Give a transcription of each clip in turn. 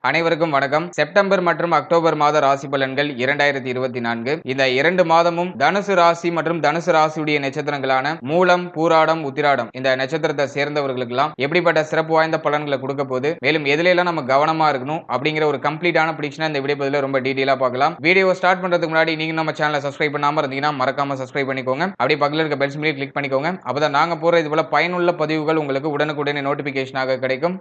அனைவருக்கும் வணக்கம். செப்டம்பர் மற்றும் அக்டோபர் மாத ராசி பலன்கள் 2024. இந்த 2 மாதமும் தனுசு ராசி மற்றும் தனுசு ராசியுடைய நட்சத்திரங்களான மூலம், பூராடம், உத்திராடம் இந்த நட்சத்திரத்தை சேர்ந்தவர்களுக்கெல்லாம் எப்படிப்பட்ட சிறப்பு வாய்ந்த பலன்களை கொடுக்க போகுது, மேலும் எதுலெல்லாம் நம்ம கவனமா இருக்கணும் அப்படிங்கிற ஒரு கம்ப்ளீட்டான ப்ரெடிக்ஷனை இந்த வீடியோ பதில ரொம்ப டீடைலா பார்க்கலாம். வீடியோ ஸ்டார்ட் பண்றதுக்கு முன்னாடி நீங்க நம்ம சேனலை சப்ஸ்கிரைப் பண்ணாம இருந்தீங்கன்னா மறக்காம சப்ஸ்கிரைப் பண்ணிக்கோங்க. அப்படியே பக்கத்துல இருக்க பெல் சிம்பலை கிளிக் பண்ணிக்கோங்க. அப்பதான் நாங்க போற இது போல பயனுள்ள பதிவுகள் உங்களுக்கு உடனுக்குடனே நோட்டிபிகேஷனாக கிடைக்கும்.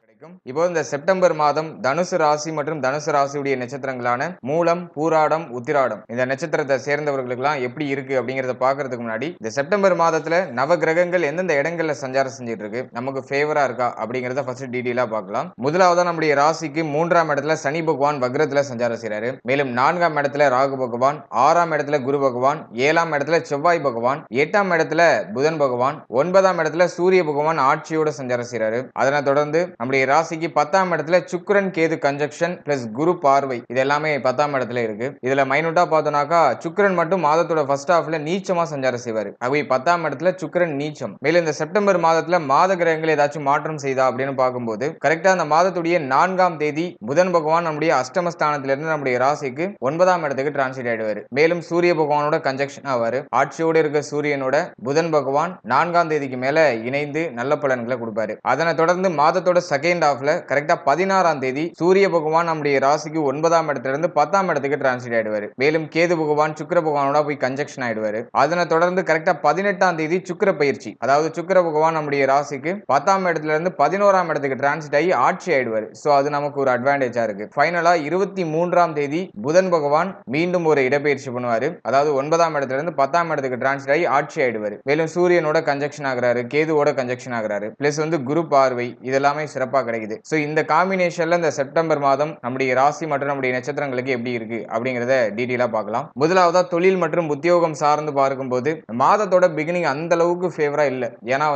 இப்போ இந்த செப்டம்பர் மாதம் தனுசு ராசி மற்றும் தனுசு ராசியுடைய நட்சத்திரங்களான மூலம், பூராடம், உத்திராடம் இந்த நட்சத்திரத்தை சேர்ந்தவர்களுக்கெல்லாம் எப்படி இருக்கு அப்படிங்கறத பாக்குறதுக்கு முன்னாடி இந்த செப்டம்பர் மாதத்துல நவ கிரகங்கள் எந்தெந்த இடங்கள்ல சஞ்சாரம் செஞ்சிட்டு இருக்கு, நமக்கு ஃபேவரா இருக்கா அப்படிங்கறத ஃபர்ஸ்ட் டீடைலா பார்க்கலாம். முதலாவதா நம்முடைய ராசிக்கு 3ஆம் இடத்துல சனி பகவான் வக்ரத்துல சஞ்சாரம் செய்றாரு. மேலும் 4ஆம் இடத்துல ராகு பகவான், 6ஆம் இடத்துல குரு பகவான், 7ஆம் இடத்துல செவ்வாய் பகவான், 8ஆம் இடத்துல புதன் பகவான், 9ஆம் இடத்துல சூரிய பகவான் ஆட்சியோட சஞ்சாரம் செய்றாரு. அதனை தொடர்ந்து நம்முடைய ராசிக்கு 10ஆம் இடத்துல சுக்கிரன் கேது கன்ஜக்ஷன் பிளஸ் குரு பார்வை இது எல்லாமே 10ஆம் இடத்துல இருக்கு. இதுல மைனூட்டா பார்த்தோம்னாக்கா சுக்கிரன் மட்டும் மாதத்தோட ஃபர்ஸ்ட் ஹாஃப்ல நீச்சமா சஞ்சாரம் செய்வாரு. ஆகவே 10ஆம் இடத்துல சுக்கிரன் நீச்சம். மேலும் இந்த செப்டம்பர் மாதத்துல மாத கிரகங்கள் ஏதாச்சும் மாற்றம் செய்தா அப்படின்னு பார்க்கும்போது கரெக்டா அந்த மாதத்துடைய 4ஆம் தேதி புதன் பகவான் நம்முடைய அஷ்டமஸ்தானத்துல இருந்து நம்முடைய ராசிக்கு 9ஆம் இடத்துக்கு டிரான்சிட் ஆயிடுவாரு. மேலும் சூரிய பகவானோட கன்ஜக்ஷன் ஆவாரு. ஆட்சியோட இருக்க சூரியனோட புதன் பகவான் 4ஆம் தேதிக்கு மேல இணைந்து நல்ல பலன்களை கொடுப்பாரு. அதனை தொடர்ந்து மாதத்தோட செகண்ட் ஹாஃப்ல கரெக்டா 16ஆம் தேதி சூரிய பகவான் நம்முடைய ராசிக்கு 9ஆம் இடத்துல இருந்து 10ஆம் இடத்துக்கு டிரான்சிட் ஆயிடுவாரு. மேலும் கேது பகவான் சுக்கிர பகவானோட போய் கன்ஜக்ஷன் ஆயிடுவாரு. அதனை தொடர்ந்து கரெக்டா 18ஆம் தேதி சுக்கிர பயிற்சி, அதாவது சுக்கிர பகவான் நம்முடைய ராசிக்கு 10ஆம் இடத்துல இருந்து 11ஆம் இடத்துக்கு டிரான்சிட் ஆகி ஆட்சி ஆயிடுவாரு. சோ அது நமக்கு ஒரு அட்வான்டேஜா இருக்கு. ஃபைனலா 23ஆம் தேதி புதன் பகவான் மீண்டும் ஒரு இடப்பெயர்ச்சி பண்ணுவாரு. அதாவது 9ஆம் இடத்துல இருந்து 10ஆம் இடத்துக்கு டிரான்சிட் ஆகி ஆட்சி ஆயிடுவாரு. மேலும் சூரியனோட கன்ஜக்ஷன் ஆகுறாரு, கேதுவோட கன்ஜக்ஷன் ஆகுறாரு, பிளஸ் குரு பார்வை இதெல்லாமே சிறப்பா கிடைக்குது. சோ இந்த காம்பினேஷன்ல இந்த செப்டம்பர் மாதம் நம்முடைய ராசி மற்றும் நம்முடைய நட்சத்திரங்களுக்கு எப்படி இருக்கு அப்படிங்கறத டீடைலா பார்க்கலாம். முதலாவதா தொழில் மற்றும் உத்தியோகம் சார்ந்து பார்க்கும்போது மாதத்தோட பிகினிங் அந்த அளவுக்கு ஃபேவரா இல்ல. ஏன்னா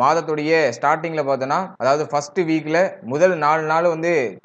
மாதத்துடைய ஸ்டார்டிங்ல பார்த்தோம்னா, அதாவது ஃபர்ஸ்ட் வீக்ல முதல் 4 நாள்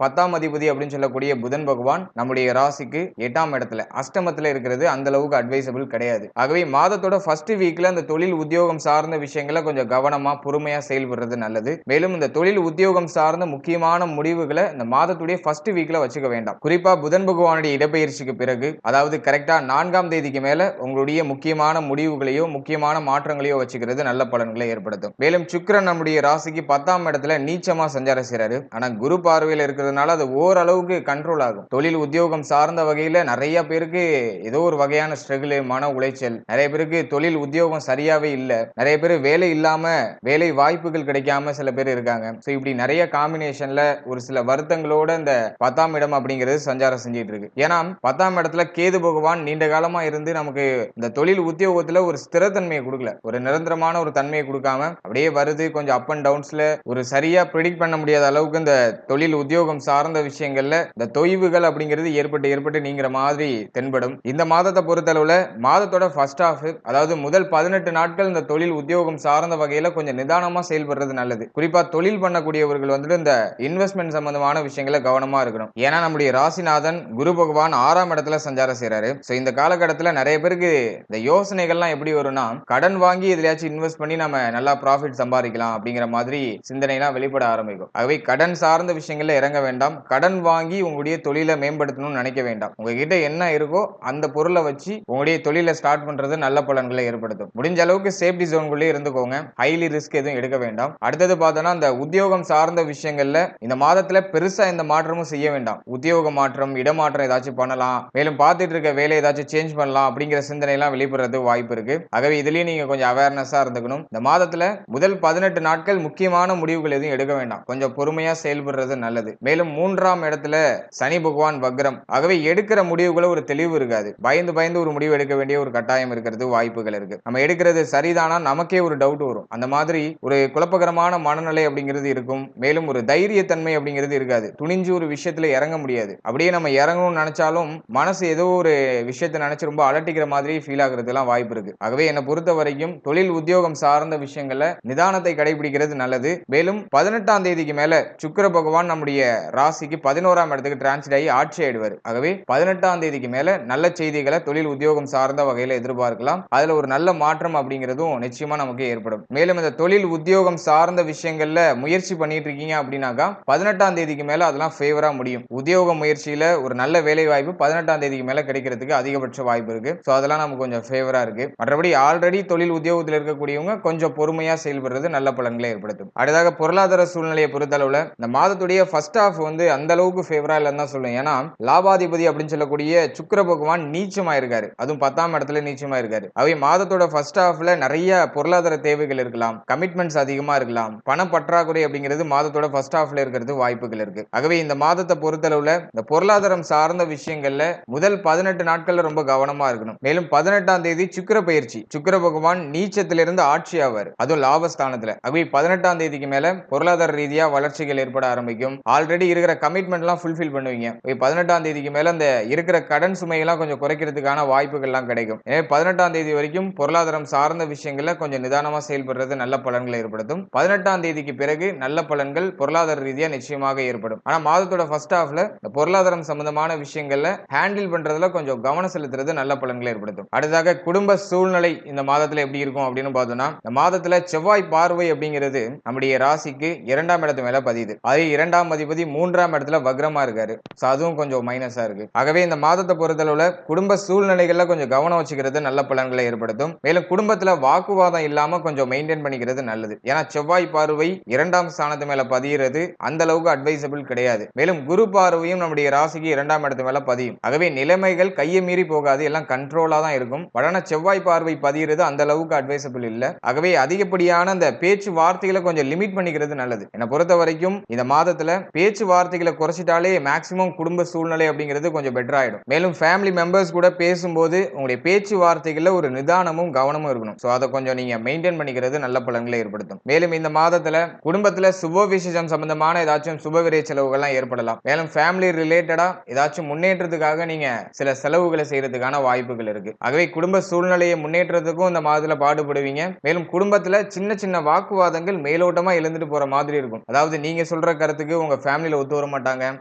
10ஆம் அதிபதி அப்படின்னு சொல்லக்கூடிய புதன் பகவான் நம்முடைய ராசிக்கு 8ஆம் இடத்துல அஷ்டமத்துல இருக்கிறது அந்த அளவுக்கு அட்வைசபிள் கிடையாது. ஆகவே மாதத்தோட ஃபர்ஸ்ட் வீக்ல அந்த தொழில் உத்தியோகம் சார்ந்த விஷயங்களை கொஞ்சம் கவனமா பொறுமையா செயல்படுறது நல்லது. மேலும் இந்த தொழில் உத்தியோகம் சார்ந்த முக்கியமான முடிவுகளை இந்த மாதத்துடைய ஃபர்ஸ்ட் வீக்ல வச்சுக்க வேண்டாம். குறிப்பா புதன் பகவானுடைய இடப்பெயர்ச்சிக்கு பிறகு, அதாவது கரெக்டா 4ஆம் தேதிக்கு மேல உங்களுடைய முக்கியமான முடிவுகளையோ முக்கியமான மாற்றங்களையோ வச்சுக்கிறது நல்ல பலன்களை ஏற்படுத்தும். மேலும் சுக்கிரன் நம்முடைய ராசிக்கு 10ஆம் இடத்துல நீச்சமா சஞ்சாரம் செய்றாரு. ஆனா குரு பார்வையில இருக்கிறதுனால அது ஓரளவுக்கு கண்ட்ரோல் ஆகும். தொழில் உத்தியோகம் சார்ந்த வகையில நிறைய பேருக்கு ஏதோ ஒரு வகையான ஸ்ட்ரகிள், மன உளைச்சல், நிறைய பேருக்கு தொழில் உத்தியோகம் சரியாவே இல்ல, நிறைய பேர் வேலை இல்லாம வேலை வாய்ப்புகள் கிடைக்காம சில பேர் இருக்காங்க. சோ இப்படி நிறைய காம்பினேஷன்ல ஒரு சில வருத்தங்களோட இந்த 10ஆம் இடம் அப்படிங்கிறது சஞ்சாரம் செஞ்சிட்டு இருக்கு. ஏன்னா 10ஆம் இடத்துல கேது பகவான் நீண்ட காலமா இருந்து நமக்கு இந்த தொழில் உத்தியோகத்துல ஒரு ஸ்திரத்தன்மையை கொடுக்கல, ஒரு நிரந்தரமான ஒரு தன்மையை கொடுக்காம அப்படியே வருது. கொஞ்சம் அப் அண்ட் டவுன்ஸ்ல ஒரு சரியா ப்ரெடிக்ட் பண்ண முடியாத அளவுக்கு இந்த தொழில் உத்தியோகம் சார்ந்த விஷயங்கள்ல இந்த தொய்வுகள் அப்படிங்கிறது ஏற்பட்டு நீங்கிற மாதிரி தென்படும். இந்த மாதத்தை பொறுத்தளவுல மாதத்தோட ஃபர்ஸ்ட் ஹாஃப், அதாவது முதல் 18 நாட்கள் இந்த தொழில் உத்தியோகம் சார்ந்த வகையில கொஞ்சம் நிதானமா செயல்படுறது நல்லது. குறிப்பா தொழில் பண்ணக்கூடியவர்கள் இந்த இன்வெஸ்ட்மெண்ட் சம்பந்தமான விஷயங்களை கவனமா இருக்கணும். ஏன்னா நம்முடைய ராசிநாதன் குரு பகவான் 6ஆம் இடத்துல சஞ்சாரம் செய்றாரு. சோ இந்த காலகட்டத்துல நிறைய பேருக்கு இந்த யோசனைகள்லாம் எப்படி வரும்னா, கடன் வாங்கி எதுலயாச்சும் இன்வெஸ்ட் பண்ணி நம்ம நல்லா ப்ராஃபிட் சம்பாதிக்கலாம் அப்படிங்கிற மாதிரி சிந்தனைலாம் வெளிப்பட ஆரம்பிக்கும். ஆகவே கடன் சார்ந்த விஷயங்கள்ல இறங்க வேண்டாம். கடன் வாங்கி உங்களுடைய தொழிலை மேம்படுத்தணும்னு நினைக்க வேண்டாம். உங்ககிட்ட என்ன இருக்கோ அந்த பொருளை வச்சு உங்களுடைய தொழிலை ஸ்டார்ட் பண்றது நல்ல பலன்களை ஏற்படுத்தும். முடிஞ்ச அளவுக்கு சேஃப்டி ஜோன்குள்ளே இருந்துக்கோங்க. ஹைலி ரிஸ்க் எதுவும் எடுக்க வேண்டாம். அடுத்தது பார்த்தோம்னா, இந்த உத்தியோகம் சார்ந்த விஷயங்கள்ல இந்த மாதத்துல பெருசா எந்த மாற்றமும் செய்ய வேண்டாம். உத்தியோக மாற்றம், இடமாற்றம் ஏதாச்சும் பண்ணலாம், மேலும் பார்த்துட்டு இருக்க வேலை ஏதாச்சும் சேஞ்ச் பண்ணலாம் அப்படிங்கிற சிந்தனை எல்லாம் வெளிப்படுறது வாய்ப்பு இருக்கு. ஆகவே இதுலயும் நீங்க கொஞ்சம் அவேர்னஸா இருந்துக்கணும். இந்த மாதத்துல முதல் 18 நாட்கள் முக்கியமான முடிவுகள் எதுவும் எடுக்க வேண்டாம். கொஞ்சம் பொறுமையா செயல்படுறது நல்லது. மேலும் 3ஆம் இடத்துல சனி பகவான் வக்ரம். ஆகவே எடுக்கிற முடிவுகளை ஒரு தெளிவு இருக்காது. பயந்து ஒரு முடிவு எடுக்க வேண்டிய ஒரு கட்டாயம் இருக்கிறது வாய்ப்புகள் இருக்கு. நம்ம எடுக்கிறது சரிதானா நமக்கே ஒரு டவுட் வரும். அந்த மாதிரி ஒரு குழப்பகரமான மனநிலை அப்படிங்கிறது இருக்கும். மேலும் ஒரு தைரியத்தன்மை அப்படிங்கிறது இருக்காது. துணிஞ்சு ஒரு விஷயத்துல இறங்க முடியாது. அப்படியே நம்ம இறங்கணும்னு நினைச்சாலும் மனசு ஏதோ ஒரு விஷயத்தை நினைச்சு ரொம்ப அலட்டிக்கிற மாதிரி ஃபீல் ஆகுறதுலாம் வாய்ப்பு இருக்கு. ஆகவே என்னை பொறுத்த வரைக்கும் தொழில் உத்தியோகம் சார்ந்த விஷயங்கள்ல நிதானத்தை கடைபிடிக்கிறது நல்லது. மேலும் 18ஆம் தேதிக்கு மேல சுக்கிர பகவான் நம்முடைய ராசிக்கு 11ஆம் இடத்துக்கு டிரான்சிட் ஆகி ஆட்சி ஆயிடுவார். ஆகவே 18ஆம் தேதிக்கு மேல நல்ல செய்திகளை தொழில் உத்தியோகம் சார்ந்த வகையில எதிர்பார்க்கலாம். அதுல ஒரு நல்ல மாற்றம் அப்படிங்கிறதும் நிச்சயமா நமக்கு ஏற்படும். மேலும் இந்த தொழில் உத்தியோகம் சார்ந்த விஷயங்கள்ல முயற்சி பண்ணிட்டு இருக்கீங்க அப்படின்னாக்கா 18ஆம் தேதிக்கு மேல அதெல்லாம் ஃபேவரா முடியும். உத்தியோக முயற்சியில ஒரு நல்ல வேலை வாய்ப்பு 18ஆம் தேதிக்கு மேல கிடைக்கிறதுக்கு அதிகபட்ச வாய்ப்பு இருக்கு. சோ அதெல்லாம் நமக்கு கொஞ்சம் ஃபேவரா இருக்கு. மற்றபடி ஆல்ரெடி தொழில் உத்தியோகத்தில் இருக்கக்கூடியவங்க கொஞ்சம் பொறுமையா செயல்படுறது நல்ல பலன்களை ஏற்படுத்தும். அடுத்ததாக பொருளாதார சூழ்நிலையை பொறுத்தளவுல இந்த மாதத்துடைய ஃபர்ஸ்ட் ஹாஃப் வந்து அந்த அளவுக்கு ஃபேவரா இல்லன்னு தான் சொல்லுவேன். ஏன்னா லாபாதிபதி அப்படின்னு சொல்லக்கூடிய சுக்கிர பகவான் நீச்சமா இருக்காரு. அதுவும் 10ஆம் இடத்துல நீச்சமா இருக்காரு. அவை மாதத்தோட ஃபர்ஸ்ட் ஹாஃப்ல நிறைய பொருளாதார தேவைகள் இருக்கலாம், கமிட்மெண்ட்ஸ் அதிகமா இருக்கலாம், பண பற்றாக்குறை அப்படிங்கிறது மாதத்தோட ஃபர்ஸ்ட் ஹாஃப்ல இருக்கிறது வாய்ப்புகள் இருக்கு. ஆகவே இந்த மாதத்தை பொறுத்தளவுல இந்த பொருளாதாரம் சார்ந்த விஷயங்கள்ல முதல் 18 நாட்கள்ல ரொம்ப கவனமா இருக்கணும். மேலும் 18ஆம் தேதி சுக்கிர பயிற்சி, சுக்கிர பகவான் நீச்சத்திலிருந்து ஆட்சி ஆவார், அதுவும் லாபஸ்தானத்துல. ஆகவே 18ஆம் தேதிக்கு மேல பொருளாதார ரீதியா வளர்ச்சிகள் ஏற்பட ஆரம்பிக்கும். ஆல்ரெடி இருக்கிற கமிட்மெண்ட் எல்லாம் ஃபுல்ஃபில் பண்ணுவீங்க. 18ஆம் தேதிக்கு மேல அந்த இருக்கிற கடன் சுமையெல்லாம் கொஞ்சம் குறைக்கிறதுக்கான வாய்ப்புகள் எல்லாம் கிடைக்கும். எனவே 18ஆம் தேதி வரைக்கும் பொருளாதாரம் சார்ந்த விஷயங்கள்ல கொஞ்சம் நிதானமா செயல்படுறது நல்ல பலன்களை ஏற்படுத்தும். 18ஆம் தேதிக்கு பிறகு நல்ல பலன்கள் பொருளாதார ரீதியா நிச்சயமாக ஏற்படும். ஆனா மாதத்தோட ஃபர்ஸ்ட் ஹாஃப்ல இந்த பொருளாதாரம் சம்பந்தமான விஷயங்கள்ல ஹேண்டில் பண்றதுல கொஞ்சம் கவனம் செலுத்துறது நல்ல பலன்களை ஏற்படுத்தும். அடுத்ததாக குடும்ப சூழ்நிலை இந்த மாதத்துல எப்படி இருக்கும் அப்படின்னு பார்த்தோம்னா, இந்த மாதத்துல செவ்வாய் பார்வை அப்படிங்கிறது நம்முடைய ராசிக்கு 2ஆம் இடத்து மேல பதியுது. அதே 2ஆம் அதிபதி 3ஆம் இடத்துல வக்ரமா இருக்காரு. சோ அதுவும் கொஞ்சம் மைனஸா இருக்கு. ஆகவே இந்த மாதத்தை பொறுத்தளவுல குடும்ப சூழ்நிலைகள்ல கொஞ்சம் கவனம் வச்சுக்கிறது நல்ல பலன்களை ஏற்படுத்தும். மேலும் குடும்பத்துல வாக்குவாதம் இல்லாம கொஞ்சம் மெயின்டைன் பண்ணிக்கிறது நல்லது. ஏன்னா செவ்வாய் பார்வை 2ஆம் ஸ்தானத்து மேல பதிகிறது அந்த அளவுக்கு அட்வைசபிள் கிடையாது. மேலும் குரு பார்வையும் நம்முடைய ராசிக்கு 2ஆம் இடத்து மேல பதியும். ஆகவே நிலைமைகள் கையை மீறி போகாது, எல்லாம் கண்ட்ரோலா தான் இருக்கும். படான செவ்வாய் பார்வை பதிகிறது அந்த அளவுக்கு அட்வைசபிள் இல்ல. ஆகவே அதிகப்படியான அந்த பேச்சு வார்த்தைகளை கொஞ்சம் லிமிட் பண்ணிக்கிறது நல்லது. என்னை பொறுத்த வரைக்கும் இந்த மாதத்துல பேச்சு வார்த்தைகளை குறைச்சிட்டாலே மேக்சிமம் குடும்ப சூழ்நிலை அப்படிங்கிறது கொஞ்சம் பெட்டர் ஆயிடும். மேலும் ஃபேமிலி மெம்பர்ஸ் கூட பேசும்போது உங்களுடைய பேச்சு வார்த்தைகள்ல ஒரு நிதானமும் கவனமும் இருக்கணும். சோ அதை கொஞ்சம் நீங்க மெயின்டைன் பண்ணிக்கிறது நல்ல பலன்களை ஏற்படுத்தும். மேலும் இந்த மாதத்துல குடும்பத்துல சுப விசேஷம் சம்பந்தமான ஏதாச்சும் சுபவிரை செலவுகள்லாம் ஏற்படலாம். மேலும் ஃபேமிலி ரிலேட்டடா ஏதாச்சும் முன்னேற்றத்துக்காக நீங்க சில செலவுகளை செய்யறதுக்கான வாய்ப்புகள் இருக்கு. ஆகவே குடும்ப சூழ்நிலையை முன்னேற்றத்துக்கும் இந்த மாதத்துல பாடுபடுவீங்க. மேலும் குடும்பத்துல சின்ன சின்ன வாக்குவாதங்கள் மேலோட்டமா எழுந்துட்டு போற மாதிரி இருக்கும். அதாவது நீங்க சொல்ற கருத்துக்கு உங்க ஃபேமிலில ஒத்து வர மாட்டாங்க,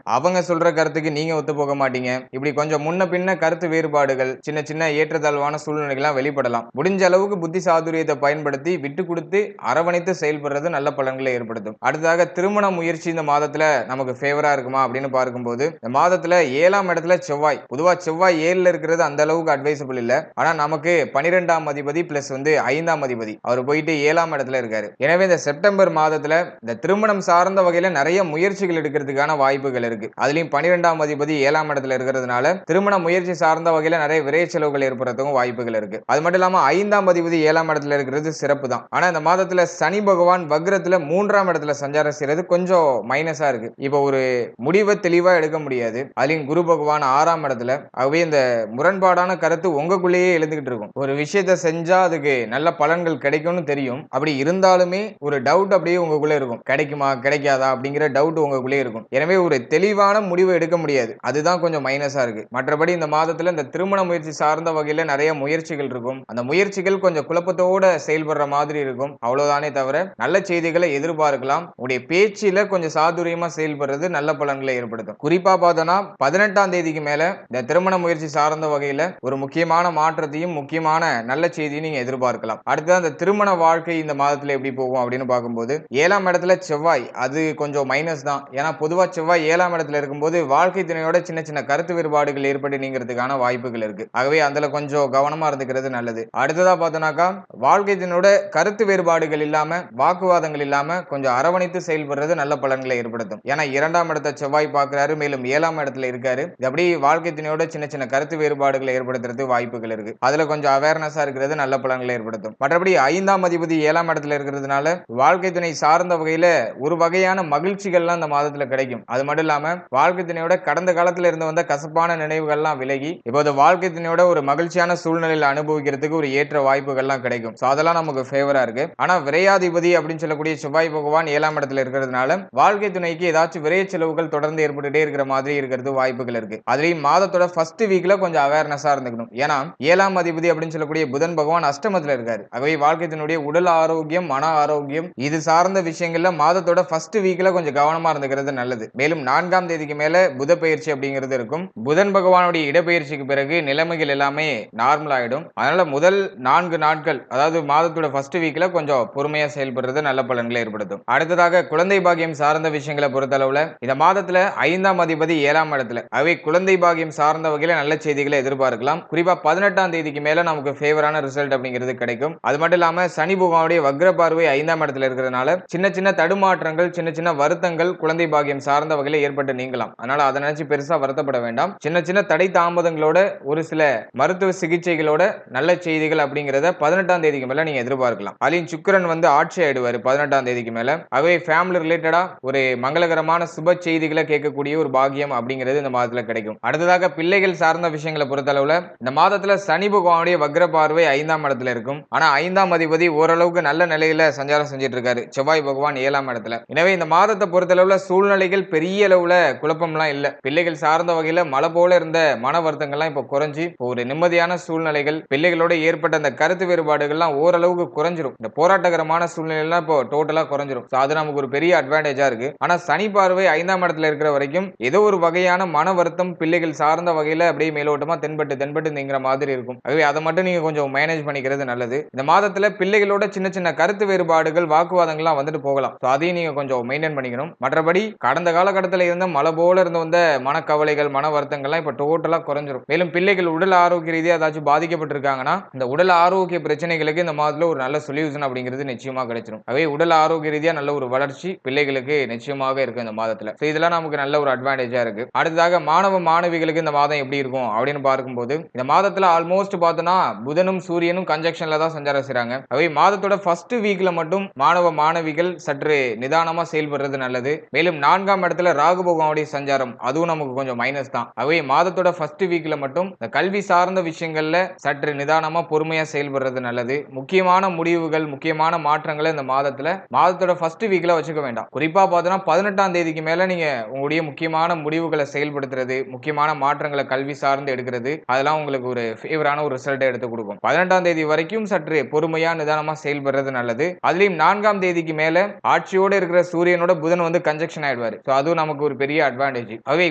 அவங்க சொல்ற கருத்துக்கு நீங்க ஒத்து போக மாட்டீங்க. இப்படி கொஞ்சம் முன்ன பின்ன கருத்து வேறுபாடுகள், சின்ன சின்ன ஏற்றத்தாழ்வான சூழ்நிலைகள்லாம் வெளிப்படலாம். முடிஞ்ச அளவுக்கு புத்தி சாதுரியத்தை பயன்படுத்தி விட்டு கொடுத்து அரவணைத்து செயல்படுறது நல்ல பலன்களை ஏற்படுத்தும். அடுத்ததாக திருமண முயற்சி இந்த மாதத்துல நமக்கு ஃபேவரா இருக்குமா அப்படின்னு பார்க்கும்போது, இந்த மாதத்துல 7ஆம் இடத்துல செவ்வாய், பொதுவா செவ்வாய் 7ல இருக்கிறது அந்த அளவுக்கு அட்வைசபிள் இல்ல. ஆனா நமக்கு 12ஆம் அதிபதி பிளஸ் 5ஆம் அதிபதி அவர் போயிட்டு 7ஆம் இடத்துல இருக்காரு. எனவே இந்த செப்டம்பர் மாதத்துல இந்த திருமணம் சார்ந்த வகையில நிறைய முயற்சிகள் எடுக்கிறதுக்கான வாய்ப்புகள் இருக்கு. அதுலயும் 12ஆம் அதிபதி 7ஆம் இடத்துல இருக்கிறதுனால திருமண முயற்சி சார்ந்த வகையில நிறைய விரை செலவுகள் ஏற்படுறதுக்கும் வாய்ப்புகள் இருக்கு. அது மட்டும் இல்லாம 5ஆம் அதிபதி 7ஆம் இடத்துல இருக்கிறது சிறப்பு தான். ஆனா இந்த மாதத்துல சனி பகவான் வக்ரத்துல 3ஆம் இடத்துல சஞ்சாரம் செய்யறது கொஞ்சம் மைனஸா இருக்கு. இப்போ ஒரு முடிவை தெளிவா எடுக்க முடியாது. அதுலயும் குரு பகவான் 6ஆம் இடத்துல. ஆகவே இந்த முரண்பாடான கருத்து உங்களுக்குள்ளேயே எழுந்துகிட்டு இருக்கும். ஒரு விஷயத்தை செஞ்சா அதுக்கு நல்ல பலன்கள் கிடைக்கும்னு தெரியும், அப்படி இருந்தாலுமே ஒரு டவுட் அப்படியே உங்களுக்குள்ள இருக்கும், கிடைக்குமா கிடைக்காதா அப்படிங்கிற டவுட் உங்களுக்குள்ளே இருக்கும். எனவே ஒரு தெளிவான முடிவை எடுக்க முடியாது. அதுதான் கொஞ்சம் மைனஸா இருக்கு. மற்றபடி இந்த மாதத்துல இந்த திருமண முயற்சி சார்ந்த வகையில நிறைய முயற்சிகள் இருக்கும். அந்த முயற்சிகள் கொஞ்சம் குழப்பத்தோட செயல்படுற மாதிரி இருக்கும். அவ்வளவுதானே தவிர நல்ல செய்திகளை எதிர்பார்க்கலாம். உங்களுடைய பேச்சில கொஞ்சம் சாதுரியமா செயல்படுறது நல்ல பலன்களை ஏற்படுத்தும். குறிப்பா பார்த்தோம்னா 18ஆம் தேதிக்கு மேல இந்த திருமண முயற்சி சார்ந்த வகையில ஒரு முக்கியமான மாற்றத்தையும் முக்கியமான நல்ல செய்தியும் நீங்க எதிர்பார்க்கலாம். அடுத்து அந்த திருமண வாழ்க்கை இந்த மாதத்துல எப்படி போகும் அப்படின்னு பார்க்கும்போது 7ஆம் இடத்துல செவ்வாய், அது கொஞ்சம் மைனஸ் தான். ஏன்னா பொதுவா செவ்வாய் 7ஆம் இடத்துல இருக்கும்போது வாழ்க்கை துணையோட சின்ன சின்ன கருத்து வேறுபாடுகள் ஏற்பட்டு நீங்கிறதுக்கான வாய்ப்புகள் இருக்கு. ஆகவே அதுல கொஞ்சம் கவனமா இருந்துக்கிறது நல்லது. அடுத்ததா பார்த்தோம்னாக்கா வாழ்க்கை துணையோட கருத்து வேறுபாடுகள் இல்லாம வாக்குவாதங்கள் இல்லாம கொஞ்சம் அரவணைத்து செயல்படுறது நல்ல பலன்களை ஏற்படுத்தும். ஏன்னா 2ஆம் இடத்தை செவ்வாய் பார்க்கிறாரு, மேலும் 7ஆம் இடத்துல இருக்காரு. அப்படி வாழ்க்கை துணையோட சின்ன சின்ன கருத்து வேறுபாடுகளை ஏற்படுத்துறது வாய்ப்புகள் இருக்கு. அதுல கொஞ்சம் அவேர்னஸா இருக்கிறது நல்ல பலன்களை ஏற்படுத்தும். மற்றபடி 5ஆம் அதிபதி 7ஆம் இடத்துல இருக்கிறதுனால வாழ்க்கை துணை சார்ந்த வகையில ஒரு வகையான மகிழ்ச்சிகள்லாம் இந்த மாதத்துல கிடைக்கும். அது மட்டும் இல்லாம வாழ்க்கை துணையோட கடந்த காலத்துல இருந்து வந்த கசப்பான நினைவுகள்லாம் விலகி இப்போது வாழ்க்கை துணையோட ஒரு மகிழ்ச்சியான சூழ்நிலையில அனுபவிக்கிறதுக்கு ஒரு ஏற்ற வாய்ப்புகள்லாம் கிடைக்கும். சோ அதெல்லாம் நமக்கு ஃபேவரா இருக்கு. ஆனா விரையாதிபதி அப்படின்னு சொல்லக்கூடிய செவ்வாய் பகவான் 7ஆம் இடத்துல இருக்கிறதுனால வாழ்க்கை துணைக்கு ஏதாச்சும் விரை செலவுகள் தொடர்ந்து ஏற்பட்டுட்டே இருக்கிற மாதிரி இருக்கிறது வாய்ப்புகள் இருக்கு. அதுலயும் மாதத்தோட ஃபர்ஸ்ட் வீக்ல கொஞ்சம் அவேர்னஸா இருந்துக்கணும். ஏன்னா 7ஆம் அதிபதி அப்படின்னு சொல்லக்கூடிய புதன் பகவான் அஷ்டமத்துல இருக்காரு. ஆகவே வாழ்க்கை துணையுடைய உடல் ஆரோக்கியம், மன ஆரோக்கியம் இது சார்ந்த விஷயங்கள்ல மாதத்தோட ஃபர்ஸ்ட் வீக்ல கொஞ்சம் கவனமா இருந்துக்கிறது நல்லது. மேலும் 4ஆம் தேதிக்கு மேல புத பயிற்சி அப்படிங்கிறது இருக்கும். புதன் பகவானுடைய இடப்பெயர்ச்சிக்கு பிறகு நிலைமைகள் எல்லாமே நார்மல் ஆயிடும். அதனால முதல் 4 நாட்கள், அதாவது மாதத்தோட ஃபர்ஸ்ட் வீக்ல கொஞ்சம் பொறுமையா செயல்படுறது நல்ல பலன்களை ஏற்படுத்தும். அடுத்ததாக குழந்தை பாக்கியம் சார்ந்த விஷயங்களை பொறுத்தளவுல இந்த மாதத்துல 5ஆம் அதிபதி 7ஆம் இடத்துல. அவை குழந்தை பாக்கியம் சார்ந்த வகையில நல்ல செய்திகளை எதிர்பார்க்கலாம். குறிப்பா 18ஆம் தேதிக்கு மேல நமக்கு ஃபேவரான ரிசல்ட் அப்படிங்கிறது கிடைக்கும். அது மட்டும் இல்லாம சனி பகவானுடைய வக்ர பார்வை 5ஆம் இடத்துல இருக்கிறதுனால சின்ன சின்ன தடுமாற்றங்கள், சின்ன சின்ன வருத்தங்கள் குழந்தை பாக்கியம் சார்ந்த வகையில ஏற்பட்டு நீங்கலாம். அதனால அதை நினைச்சு பெருசா வருத்தப்பட வேண்டாம். சின்ன சின்ன தடை தாமதங்களோட ஒரு சில மருத்துவ சிகிச்சைகளோட நல்ல செய்திகள் அப்படிங்கறத 18ஆம் தேதிக்கு மேல நீங்க எதிர்பார்க்கலாம். அலின் சுக்கிரன் ஆட்சி ஆயிடுவாரு 18ஆம் தேதிக்கு மேல. அவை ஃபேமிலி ரிலேட்டடா ஒரு மங்களகரமான சுப செய்திகளை கேட்கக்கூடிய ஒரு பாக்கியம் அப்படிங்கிறது இந்த மாதத்துல கிடைக்கும். அடுத்ததாக பிள்ளைகள் சார்ந்த விஷயங்களை பொறுத்தளவுல இந்த மாதத்துல சனி பகவானுடைய வக்ர பார்வை 5ஆம் இடத்துல இருக்கும். ஆனா 5ஆம் அதிபதி ஓரளவுக்கு நல்ல நிலையில சஞ்சாரம் செஞ்சிட்டு இருக்காரு. செவ்வாய் பகவான் 7ஆம் இடத்துல. எனவே இந்த மாதத்தை பொறுத்தளவுல சூழ்நிலைகள் பெரிய அளவுல குழப்பம்லாம் இல்ல. பிள்ளைகள் சார்ந்த வகையில மழை போல இருந்த மன வருத்தங்கள்லாம் இப்ப குறைஞ்சி ஒரு நிம்மதியான சூழ்நிலைகள், பிள்ளைகளோட ஏற்பட்ட அந்த கருத்து வேறுபாடுகள்லாம் ஓரளவுக்கு குறைஞ்சிரும். இந்த போராட்டகரமான சூழ்நிலைலாம் இப்போ டோட்டலா குறைஞ்சிரும். அது நமக்கு ஒரு பெரிய அட்வான்டேஜா இருக்கு. ஆனா சனி பார்வை 5ஆம் இடத்துல இருக்கிற வரைக்கும் ஏதோ ஒரு வகையான மன வருத்தம் பிள்ளைகள் சார்ந்த வகையில அப்படியே மேலோட்டமா தென்பட்டு நீங்கிற மாதிரி இருக்கும். ஆகவே அதை மட்டும் நீங்க கொஞ்சம் மேனேஜ் பண்ணிக்கிறது நல்லது. இந்த மாதத்துல பிள்ளைகளோட சின்ன சின்ன கருத்து வேறுபாடுகள், வாக்குவாதங்கள்லாம் வந்துட்டு போகலாம். அதையும் நீங்க கொஞ்சம் மெயின்டைன் பண்ணிக்கணும். மற்றபடி கடந்த காலகட்டத்தில் இருந்த மழை போல இருந்து வந்த மனக்கவலைகள், மன வருத்தங்கள்லாம் இப்ப டோட்டலா குறைஞ்சிரும். மேலும் பிள்ளைகள் உடல் ஆரோக்கிய ரீதியா ஏதாச்சும் பாதிக்கப்பட்டிருக்காங்கன்னா இந்த உடல் ஆரோக்கிய பிரச்சனைகளுக்கு இந்த மாதத்துல ஒரு நல்ல சொல்யூஷன் அப்படிங்கிறது நிச்சயமா கிடைச்சிடும். அவை உடல் ஆரோக்கிய ரீதியா நல்ல ஒரு வளர்ச்சி பிள்ளைகளுக்கு நிச்சயமாக இருக்கு இந்த மாதத்துல. இதெல்லாம் நமக்கு நல்ல ஒரு அட்வான்டேஜா இருக்கு. அடுத்ததாக மாணவ மாணவிகளுக்கு இந்த மாதம் எப்படி இருக்கும் அப்படின்னு பார்க்கும்போது இந்த மாதத்துல ஆல்மோஸ்ட் பார்த்தோம்னா புதனும் சூரியனும் கன்ஜெக்ஷன்ல தான் சஞ்சாரம் செய்றாங்க. அவை மாதத்தோட ஃபர்ஸ்ட் வீக்ல மட்டும் மாணவ மாணவிகள் சற்று நிதானமா செயல்படுறது நல்லது. மேலும் 4ஆம் இடத்துல ராகு பகவானுடைய சஞ்சாரம் அதுவும் நமக்கு கொஞ்சம் மைனஸ் தான். அவை மாதத்தோட ஃபர்ஸ்ட் வீக்ல மட்டும் இந்த கல்வி சார்ந்த விஷயங்கள்ல சற்று நிதானமா பொறுமையா செயல்படுறது நல்லது. முக்கியமான முடிவுகள், முக்கியமான மாற்றங்களை இந்த மாதத்தோட ஃபர்ஸ்ட் வீக்ல வச்சுக்க வேண்டாம். குறிப்பா பார்த்தோம்னா 18ஆம் தேதிக்கு மேல நீங்க உங்களுடைய முக்கியமான முடிவுகளை செயல்படுத்துறது, முக்கியமான மாற்றங்களை கல்வி சார்ந்து எடுக்கிறது, அதெல்லாம் உங்களுக்கு ஒரு ஃபேவரான ஒரு ரிசல்ட் எடுத்து கொடுக்கும். 18ஆம் தேதி வரைக்கும் சற்று பொறுமையா நிதானமா செயல்படுறது நல்லது. அதுலயும் 4ஆம் தேதிக்கு மேல ஆட்சியோட இருக்கிற சூரியனோட புதன் கன்ஜெக்ஷன் ஆயிடுவாரு. அதுவும் நமக்கு ஒரு பெரிய அட்வான்டேஜ். அவை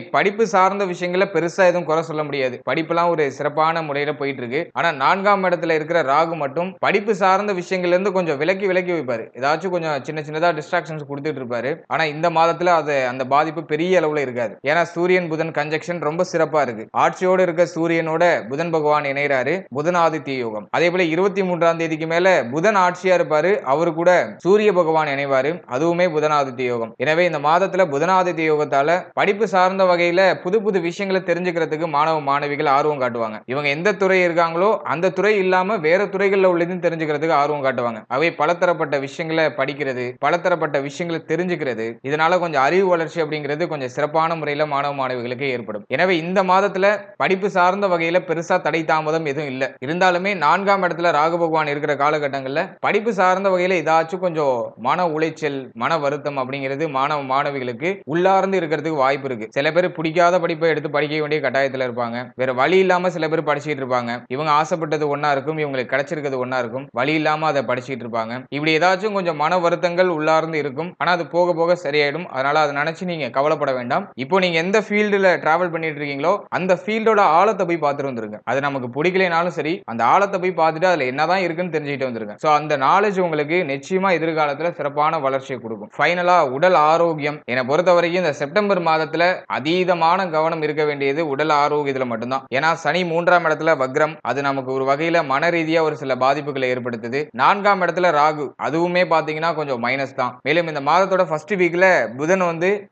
படிப்பு சார்ந்த விஷயங்கள பெருசா எதுவும் குறை சொல்ல முடியாது. படிப்புலாம் ஒரு சிறப்பான முறையில போயிட்டு இருக்கு. ஆனா 4ஆம் இடத்துல இருக்கிற ராகு மட்டும் படிப்பு சார்ந்த விஷயங்கள்ல இருந்து கொஞ்சம் விலக்கி வைப்பாரு. ஏதாச்சும் கொஞ்சம் சின்ன சின்னதா டிஸ்ட்ராக்ஷன்ஸ் கொடுத்துட்டு இருப்பாரு. ஆனா இந்த மாதத்துல அந்த பாதிப்பு பெரிய அளவுல இருக்காது. ஏன்னா சூரியன் புதன் கன்ஜெக்ஷன் ரொம்ப சிறப்பா இருக்கு. ஆட்சியோட இருக்க சூரியனோட புதன் பகவான் இணைறாரு. புதன் ஆதித்ய யோகம். அதே போல 23ஆம் தேதிக்கு மேல புதன் ஆட்சியா இருப்பாரு. அவரு கூட சூரிய பகவான் இணைவாரு. அதுவுமே புதன் ஆதித்ய யோகம். எனவே இந்த மாதத்துல புதன் ஆதித்ய யோகத்தால படிப்பு சார்ந்த வகையில புது புது விஷயங்களை தெரிஞ்சுக்கிறதுக்கு மாணவ மாணவிகள் ஆர்வம் காட்டுவாங்க. இவங்க எந்த துறை இருக்காங்களோ அந்த துறை இல்லாம வேற துறைகள்ல உள்ளதையும் தெரிஞ்சுக்கிறதுக்கு ஆர்வம் காட்டுவாங்க. அவை பலதரப்பட்ட விஷயங்களை படிக்கிறது, பலதரப்பட்ட விஷயங்களை தெரிஞ்சுக்கிறது, இதனால கொஞ்சம் அறிவு வளர்ச்சி அப்படிங்கிறது கொஞ்சம் சிறப்பான முறையில மாணவ மாணவிகளுக்கு ஏற்படும். எனவே இந்த மாதத்துல படிப்பு சார்ந்த வகையில பெருசா தடை தாமதம் எதுவும் இல்ல. இருந்தாலுமே 4ஆம் இடத்துல ராகு பகவான் இருக்கிற காலகட்டங்கள்ல படிப்பு சார்ந்த வகையில ஏதாச்சும் கொஞ்சம் மன உளைச்சல், மன வருத்தம் அப்படிங்கிறது மாணவ மாணவிகளுக்கு உள்ளார்ந்து இருக்கிறதுக்கு வாய்ப்பு இருக்கு. சில பேர் பிடிக்காத படிப்பை எடுத்து படிக்க வேண்டிய கட்டாயத்துல இருப்பாங்க. வேற வழி இல்லாம சில பேர் படிச்சுட்டு இருப்பாங்க. இவங்க ஆசைப்பட்டது ஒன்னா இருக்கும், இவங்களுக்கு கிடைச்சிருக்கிறது ஒன்னா இருக்கும். வழி இல்லாம அதை படிச்சுட்டு இருப்பாங்க. இப்படி ஏதாச்சும் கொஞ்சம் மன வருத்தங்கள் உள்ளார்ந்து இருக்கும். ஆனா அது போக போக சரியாயிடும். அதனால அதை நினைச்சு நீங்க கவலைப்பட வேண்டாம். இப்போ நீங்க எந்த ஃபீல்டுல டிராவல் பண்ணிட்டு இருக்கீங்களோ அந்த ஃபீல்டோட ஆழத்தை போய் பார்த்துட்டு வந்துருங்க. அது நமக்கு பிடிக்கலைனாலும் சரி அந்த ஆழத்தை போய் பார்த்துட்டு அதுல என்னதான் இருக்குன்னு தெரிஞ்சுக்கிட்டு வந்துருங்க. சோ அந்த நாலேஜ் உங்களுக்கு நிச்சயமா எதிர்காலத்துல சிறப்பான வளர்ச்சியை கொடுக்கும். ஃபைனலா உடல் ஆரோக்கியம் என்னை பொறுத்த வரைக்கும் இந்த செப்டம்பர் மாதத்துல அதீதமான கவனம் இருக்க வேண்டியது உடல் ஆரோக்கியத்துல மட்டும்தான். ஏன்னா சனி 3ஆம் இடத்துல வக்ரம், அது நமக்கு ஒரு வகையில மன ரீதியா ஒரு சில பாதிப்புகளை ஏற்படுத்துது. 4ஆம் இடத்துல ராகு, அதுவுமே பாத்தீங்கன்னா கொஞ்சம் மைனஸ் தான். மேலும் இந்த மாதத்தோட ஃபர்ஸ்ட் வீக்ல புதன்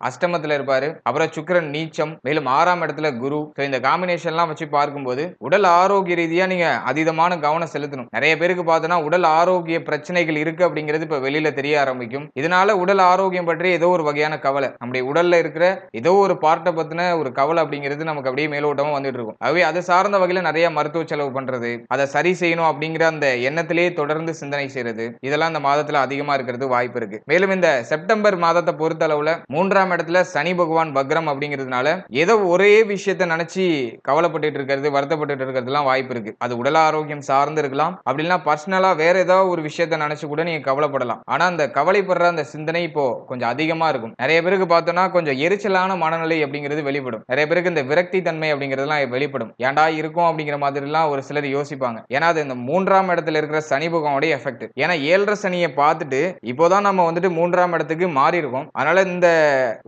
அஷ்டமத்துல இருப்பாரு. அப்புறம் சுக்கிரன் நீச்சம், மேலும் 6ஆம் இடத்துல குரு. இந்த காம்பினேஷன்லாம் வச்சு பார்க்கும்போது உடல் ஆரோக்கிய ரீதியா நீங்க அதீதமான கவனம் செலுத்தணும். நிறைய பேருக்கு பார்த்தோன்னா உடல் ஆரோக்கிய பிரச்சனைகள் இருக்கு அப்படிங்கிறது இப்ப வெளியில தெரிய ஆரம்பிக்கும். இதனால உடல் ஆரோக்கியம் பற்றி ஏதோ ஒரு வகையான கவலை, நம்முடைய உடல்ல இருக்கிற ஏதோ ஒரு பார்ட்டை பத்தின ஒரு கவலை அப்படிங்கிறது நமக்கு அப்படியே மேலோட்டமா வந்துட்டு இருக்கும். அவை அது சார்ந்த வகையில நிறைய மருத்துவ செலவு பண்றது, அதை சரி செய்யணும் அப்படிங்கிற அந்த எண்ணத்திலேயே தொடர்ந்து சிந்தனை செய்யறது, இதெல்லாம் இந்த மாதத்துல அதிகமா இருக்கிறது வாய்ப்பு இருக்கு. மேலும் இந்த செப்டம்பர் மாதத்தை பொறுத்த அளவுல 3ஆம் இடத்துல சனி பகவான் வக்ரம் அப்படிங்கிறதுனால ஏதோ ஒரே விஷயத்தை நினைச்சு கவலைப்பட்டு இருக்கிறது, வருத்தப்பட்டு இருக்கிறதுலாம் வாய்ப்பு இருக்கு. அது உடல் ஆரோக்கியம் சார்ந்து இருக்கலாம், அப்படின்னா பர்சனலா வேற ஏதாவது ஒரு விஷயத்தை நினைச்சு கூட நீங்க கவலைப்படலாம். ஆனா அந்த கவலைப்படுற அந்த சிந்தனை இப்போ கொஞ்சம் அதிகமா இருக்கும். நிறைய பேருக்கு பார்த்தோம்னா கொஞ்சம் எரிச்சலான மனநிலை அப்படிங்கிறது வெளிப்படும். நிறைய பேருக்கு இந்த விரக்தி தன்மை அப்படிங்கிறதுலாம் வெளிப்படும். ஏன்டா இருக்கும் அப்படிங்கிற மாதிரி எல்லாம் ஒரு சிலர் யோசிப்பாங்க. ஏன்னா அது இந்த 3ஆம் இடத்துல இருக்கிற சனி பகவானுடைய எஃபெக்ட். ஏன்னா 7.5 சனியை பார்த்துட்டு இப்போதான் நம்ம 3ஆம் இடத்துக்கு மாறி இருக்கோம். அதனால இந்த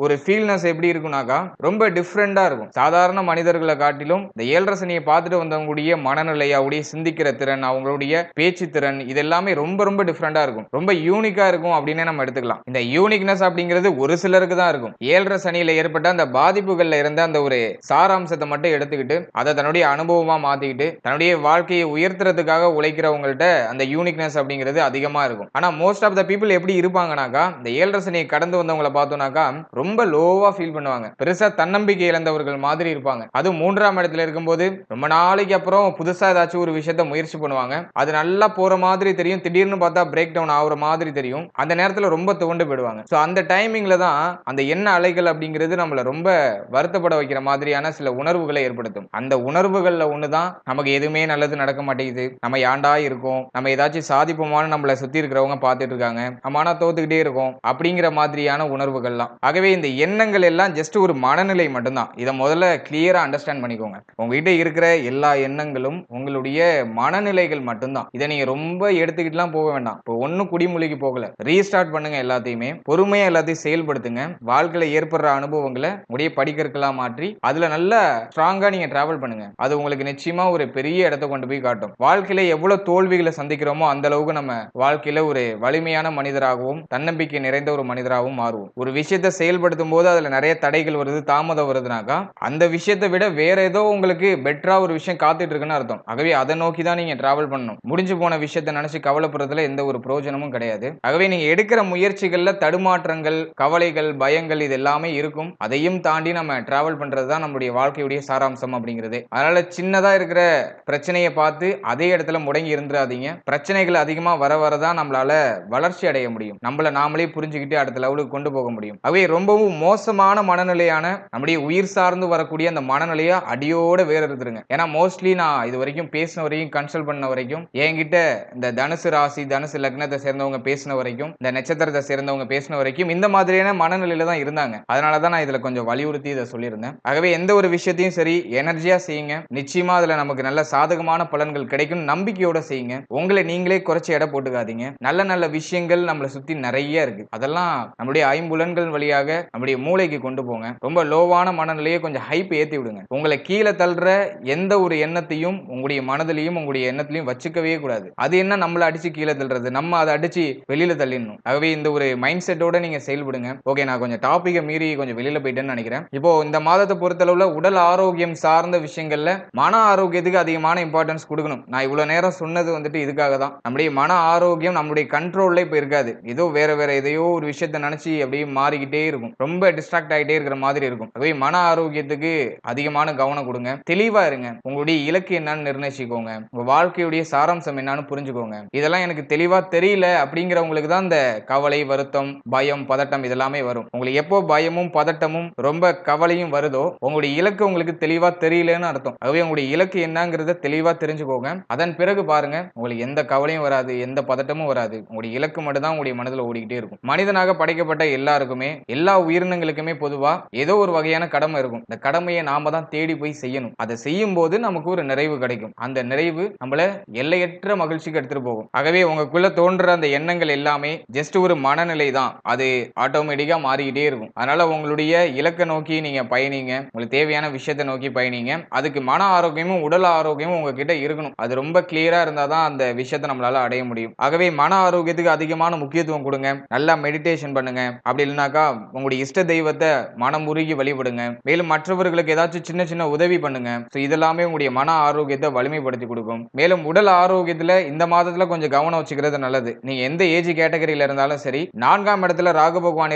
ஒரு ஃபீல்னஸ் எப்படி இருக்கும்னாக்கா ரொம்ப டிஃப்ரெண்டா இருக்கும். சாதாரண மனிதர்களை காட்டிலும் இந்த 7 சனியை பார்த்துட்டு வந்தவங்களுடைய மனநிலை, அவங்களுடைய சிந்திக்கிற திறன், அவங்களுடைய பேச்சு திறன் இது எல்லாமே ரொம்ப ரொம்ப டிஃப்ரெண்டா இருக்கும். ரொம்ப யூனிக்கா இருக்கும் அப்படின்னே நம்ம எடுத்துக்கலாம். இந்த யூனிக்னஸ் அப்படிங்கிறது ஒரு சிலருக்கு தான் இருக்கும். 7 சனியில ஏற்பட்ட அந்த பாதிப்புகள்ல இருந்த அந்த ஒரு சாராம்சத்தை மட்டும் எடுத்துக்கிட்டு அதை தன்னுடைய அனுபவமா மாத்திக்கிட்டு தன்னுடைய வாழ்க்கையை உயர்த்துறதுக்காக உழைக்கிறவங்கள்ட்ட அந்த யூனிக்னஸ் அப்படிங்கிறது அதிகமா இருக்கும். ஆனா மோஸ்ட் ஆஃப் த பீப்புள் எப்படி இருப்பாங்கனாக்கா இந்த 7 சனியை கடந்து வந்தவங்களை பார்த்தோம்னாக்கா ரொம்ப லோவா ஃபீல் பண்ணுவாங்க. பெருசா தன்னம்பிக்கை இழந்தவர்கள் மாதிரி இருப்பாங்க. அது 3ஆம் இடத்துல இருக்கும்போது ரொம்ப நாளைக்கு அப்புறம் புதுசா ஏதாச்சும் ஒரு விஷயத்தை முயற்சி பண்ணுவாங்க. அது நல்லா போற மாதிரி தெரியும். திடீர்னு பார்த்தா பிரேக் டவுன் ஆகுற மாதிரி தெரியும். அந்த நேரத்துல ரொம்ப துவண்டு போயிடுவாங்க. சோ அந்த டைமிங்ல தான் அந்த எண்ண அலைகள் அப்படிங்கிறது நம்மள ரொம்ப வருத்தப்பட வைக்கிற மாதிரியான சில உணர்வுகளை ஏற்படுத்தும். அந்த உணர்வுகள்ல ஒண்ணுதான் நமக்கு எதுவுமே நல்லது நடக்க மாட்டேங்குது, நம்ம ஏன்டா இருக்கோம், நம்ம ஏதாச்சும் சாதிப்போமான்னு நம்மள சுத்தி இருக்கிறவங்க பார்த்துட்டு இருக்காங்க, நம்ம ஆனா தோத்துக்கிட்டே இருக்கோம் அப்படிங்கிற மாதிரியான உணர்வுகள்லாம். ஆகவே இந்த எண்ணங்கள் எல்லாம் ஜஸ்ட் ஒரு மனநிலை மட்டும்தான். இதை முதல்ல கிளியரா அண்டர்ஸ்டாண்ட் பண்ணிக்கோங்க. உங்ககிட்ட இருக்கிற எல்லா எண்ணங்களும் உங்களுடைய மனநிலைகள் மட்டும்தான். இதை நீங்க ரொம்ப எடுத்துக்கிட்டுலாம் போக வேண்டாம். இப்போ ஒன்னும் குடிமொழிக்கு போகல, ரீஸ்டார்ட் பண்ணுங்க. எல்லாத்தையுமே பொறுமையா எல்லாத்தையும் செயல்படுத்துங்க. வாழ்க்கையில ஏற்படுற அனுபவங்களை உடைய படிக்கற்களா மாற்றி அதுல நல்ல ஸ்ட்ராங்கா நீங்க டிராவல் பண்ணுங்க. அது உங்களுக்கு நிச்சயமா ஒரு பெரிய இடத்தை கொண்டு போய் காட்டும். வாழ்க்கையில எவ்வளவு தோல்விகளை சந்திக்கிறோமோ அந்த அளவுக்கு நம்ம வாழ்க்கையில ஒரு வலிமையான மனிதராகவும் தன்னம்பிக்கை நிறைந்த ஒரு மனிதராகவும் மாறுவோம். ஒரு விஷயத்தை செயல்படுத்தும் போது அதுல நிறைய தடைகள் வருது, தாமதம் வருதுனாக்கா அந்த விஷயத்தை விட வேற ஏதோ உங்களுக்கு பெட்டரா ஒரு விஷயம் காத்துட்டு இருக்குன்னு அர்த்தம். ஆகவே அதை நோக்கி தான் நீங்க டிராவல் பண்ணணும். முடிஞ்சு போன விஷயத்தை நினைச்சு கவலைப்படுறதுல எந்த ஒரு பிரயோஜனமும் கிடையாது. ஆகவே நீங்க எடுக்கிற முயற்சிகள்ல தடுமாற்றங்கள், கவலைகள், பயங்கள் இது எல்லாமே இருக்கும். அதையும் தாண்டி நம்ம டிராவல் பண்றதுதான் நம்மளுடைய வாழ்க்கையுடைய சாராம்சம் அப்படிங்கிறது. அதனால சின்னதா இருக்கிற பிரச்சனையை பார்த்து அதே இடத்துல முடங்கி இருந்துடாதீங்க. பிரச்சனைகள் அதிகமா வர வரதான் நம்மளால வளர்ச்சி அடைய முடியும். நம்மள நாமளே புரிஞ்சுக்கிட்டு அடுத்த லெவலுக்கு கொண்டு போக முடியும். ஆகவே ரொம்பவும் மோசமான மனநிலையான நம்முடைய உயிர் சார்ந்து வரக்கூடிய அந்த மனநிலையா அடியோட வேற இருந்துருங்க. ஏன்னா மோஸ்ட்லி நான் இது வரைக்கும் பேசின வரைக்கும், கன்சல்ட் பண்ண வரைக்கும், என்கிட்ட இந்த தனுசு ராசி, தனுசு லக்னத்தை சேர்ந்தவங்க பேசின வரைக்கும், இந்த நட்சத்திரத்தை சேர்ந்தவங்க பேசின வரைக்கும் இந்த மாதிரியான மனநிலையில தான் இருந்தாங்க. அதனாலதான் நான் இதுல கொஞ்சம் வலியுறுத்தி இதை சொல்லியிருந்தேன். ஆகவே எந்த ஒரு விஷயத்தையும் சரி எனர்ஜியா செய்யுங்க. நிச்சயமா அதுல நமக்கு நல்ல சாதகமான பலன்கள் கிடைக்கும். நம்பிக்கையோட செய்யுங்க. உங்களை நீங்களே குறைச்சி எடை போட்டுக்காதீங்க. நல்ல நல்ல விஷயங்கள் நம்மளை சுத்தி நிறைய இருக்கு. அதெல்லாம் நம்முடைய ஐம்புலன்கள் வழியாக நம்முடைய மூளைக்கு கொண்டு போங்க. ரொம்ப லோவான மனநிலையை கொஞ்சம் ஹைப் ஏத்தி விடுங்க. உங்களை கீழே தள்ளுற எந்த ஒரு எண்ணத்தையும் உங்களுடைய மனதிலையும் உங்களுடைய எண்ணத்திலையும் வச்சுக்கவே கூடாது. அது என்ன நம்மள அடிச்சு கீழே தள்ளுறது, நம்ம அதை அடிச்சு வெளியில தள்ளிடணும். ஆகவே இந்த ஒரு மைண்ட் செட்டோட நீங்க செயல்படுங்க. ஓகே, நான் கொஞ்சம் டாபிக்கை மீறி கொஞ்சம் வெளியில போயிட்டேன்னு நினைக்கிறேன். இப்போ இந்த மாதத்தை பொறுத்தளவுல உடல் ஆரோக்கியம் சார்ந்த விஷயங்கள்ல மன ஆரோக்கியத்துக்கு அதிகமான இம்பார்ட்டன்ஸ் கொடுக்கணும். நான் இவ்வளவு நேரம் சொன்னது வந்துட்டு இதுக்காக தான். நம்முடைய மன ஆரோக்கியம் நம்முடைய கண்ட்ரோல்ல இப்ப இருக்காது. ஏதோ வேற வேற எதையோ ஒரு விஷயத்தை நினைச்சு அப்படியே மாறிக்கிட்டே இருக்கும். ரொம்ப டிஸ்ட்ராக்ட் ஆகிட்டே இருக்கிற மாதிரி இருக்கும். ஆகவே மன ஆரோக்கியத்துக்கு அதிகமான கவனம் கொடுங்க. தெளிவா இருங்க. உங்களுடைய இலக்கு என்னன்னு நிர்ணயிச்சுக்கோங்க. உங்க வாழ்க்கையுடைய சாராம்சம் என்னன்னு புரிஞ்சுக்கோங்க. இதெல்லாம் எனக்கு தெளிவா தெரியல அப்படிங்கிறவங்களுக்கு தான் இந்த கவலை, வருத்தம், பயம், பதட்டம் இதெல்லாமே வரும். உங்களுக்கு எப்போ பயமும் பதட்டமும் ரொம்ப கவலையும் வருதோ உங்களுடைய இலக்கு உங்களுக்கு தெளிவா தெரியலன்னு அர்த்தம். ஆகவே உங்களுடைய இலக்கு என்னங்கிறத தெளிவா தெரிஞ்சுக்கோங்க. அதன் பிறகு பாருங்க, உங்களுக்கு எந்த கவலையும் வராது, எந்த பதட்டமும் வராது. உங்களுடைய இலக்கு மட்டும் தான் உங்களுடைய மனதில் ஓடிக்கிட்டே இருக்கும். மனிதனாக படைக்கப்பட்ட எல்லாருக்குமே, எல்லா உயிரினங்களுக்குமே பொதுவா ஏதோ ஒரு வகையான கடமை இருக்கும். இந்த கடமையை நாம தான் தேடி போய் செய்யணும். அதை செய்யும் போது நமக்கு ஒரு நிறைவு கிடைக்கும். அந்த நிறைவு நம்மள எல்லையற்ற மகிழ்ச்சிக்கு எடுத்துட்டு போகும். ஆகவே உங்களுக்குள்ள தோன்ற அந்த எண்ணங்கள் எல்லாமே ஜஸ்ட் ஒரு மனநிலை தான். அது ஆட்டோமேட்டிக்கா மாறிக்கிட்டே இருக்கும். அதனால உங்களுடைய இலக்கை நோக்கி நீங்க பயணிங்க. உங்களுக்கு தேவையான விஷயத்தை நோக்கி பயணிங்க. அதுக்கு மன ஆரோக்கியமும் உடல் ஆரோக்கியமும் உங்ககிட்ட இருக்கணும். அது ரொம்ப கிளியரா இருந்தாதான் அந்த விஷயத்தை நம்மளால அடைய முடியும். ஆகவே மன ஆரோக்கியத்துக்கு அதிகமான முக்கியத்துவம் கொடுங்க. நல்லா மெடிடேஷன் பண்ணுங்க. அப்படி இல்லைனாக்கா உங்களுடைய இஷ்ட தெய்வத்தை மனம் உருகி வழிபடுங்க. மேலும் மற்றவர்களுக்கு ஏதாச்சும் சின்ன சின்ன உதவி பண்ணுங்க. இதெல்லாமே உங்களுடைய மன ஆரோக்கியத்தை வலிமைப்படுத்தி கொடுக்கும். மேலும் உடல் ஆரோக்கியத்துல இந்த மாதத்துல கொஞ்சம் கவனம் வச்சுக்கிறது நல்லது. நீங்க எந்த ஏஜ் கேட்டகரியில இருந்தாலும் சரி, 4ஆம் இடத்துல ராகு பகவான்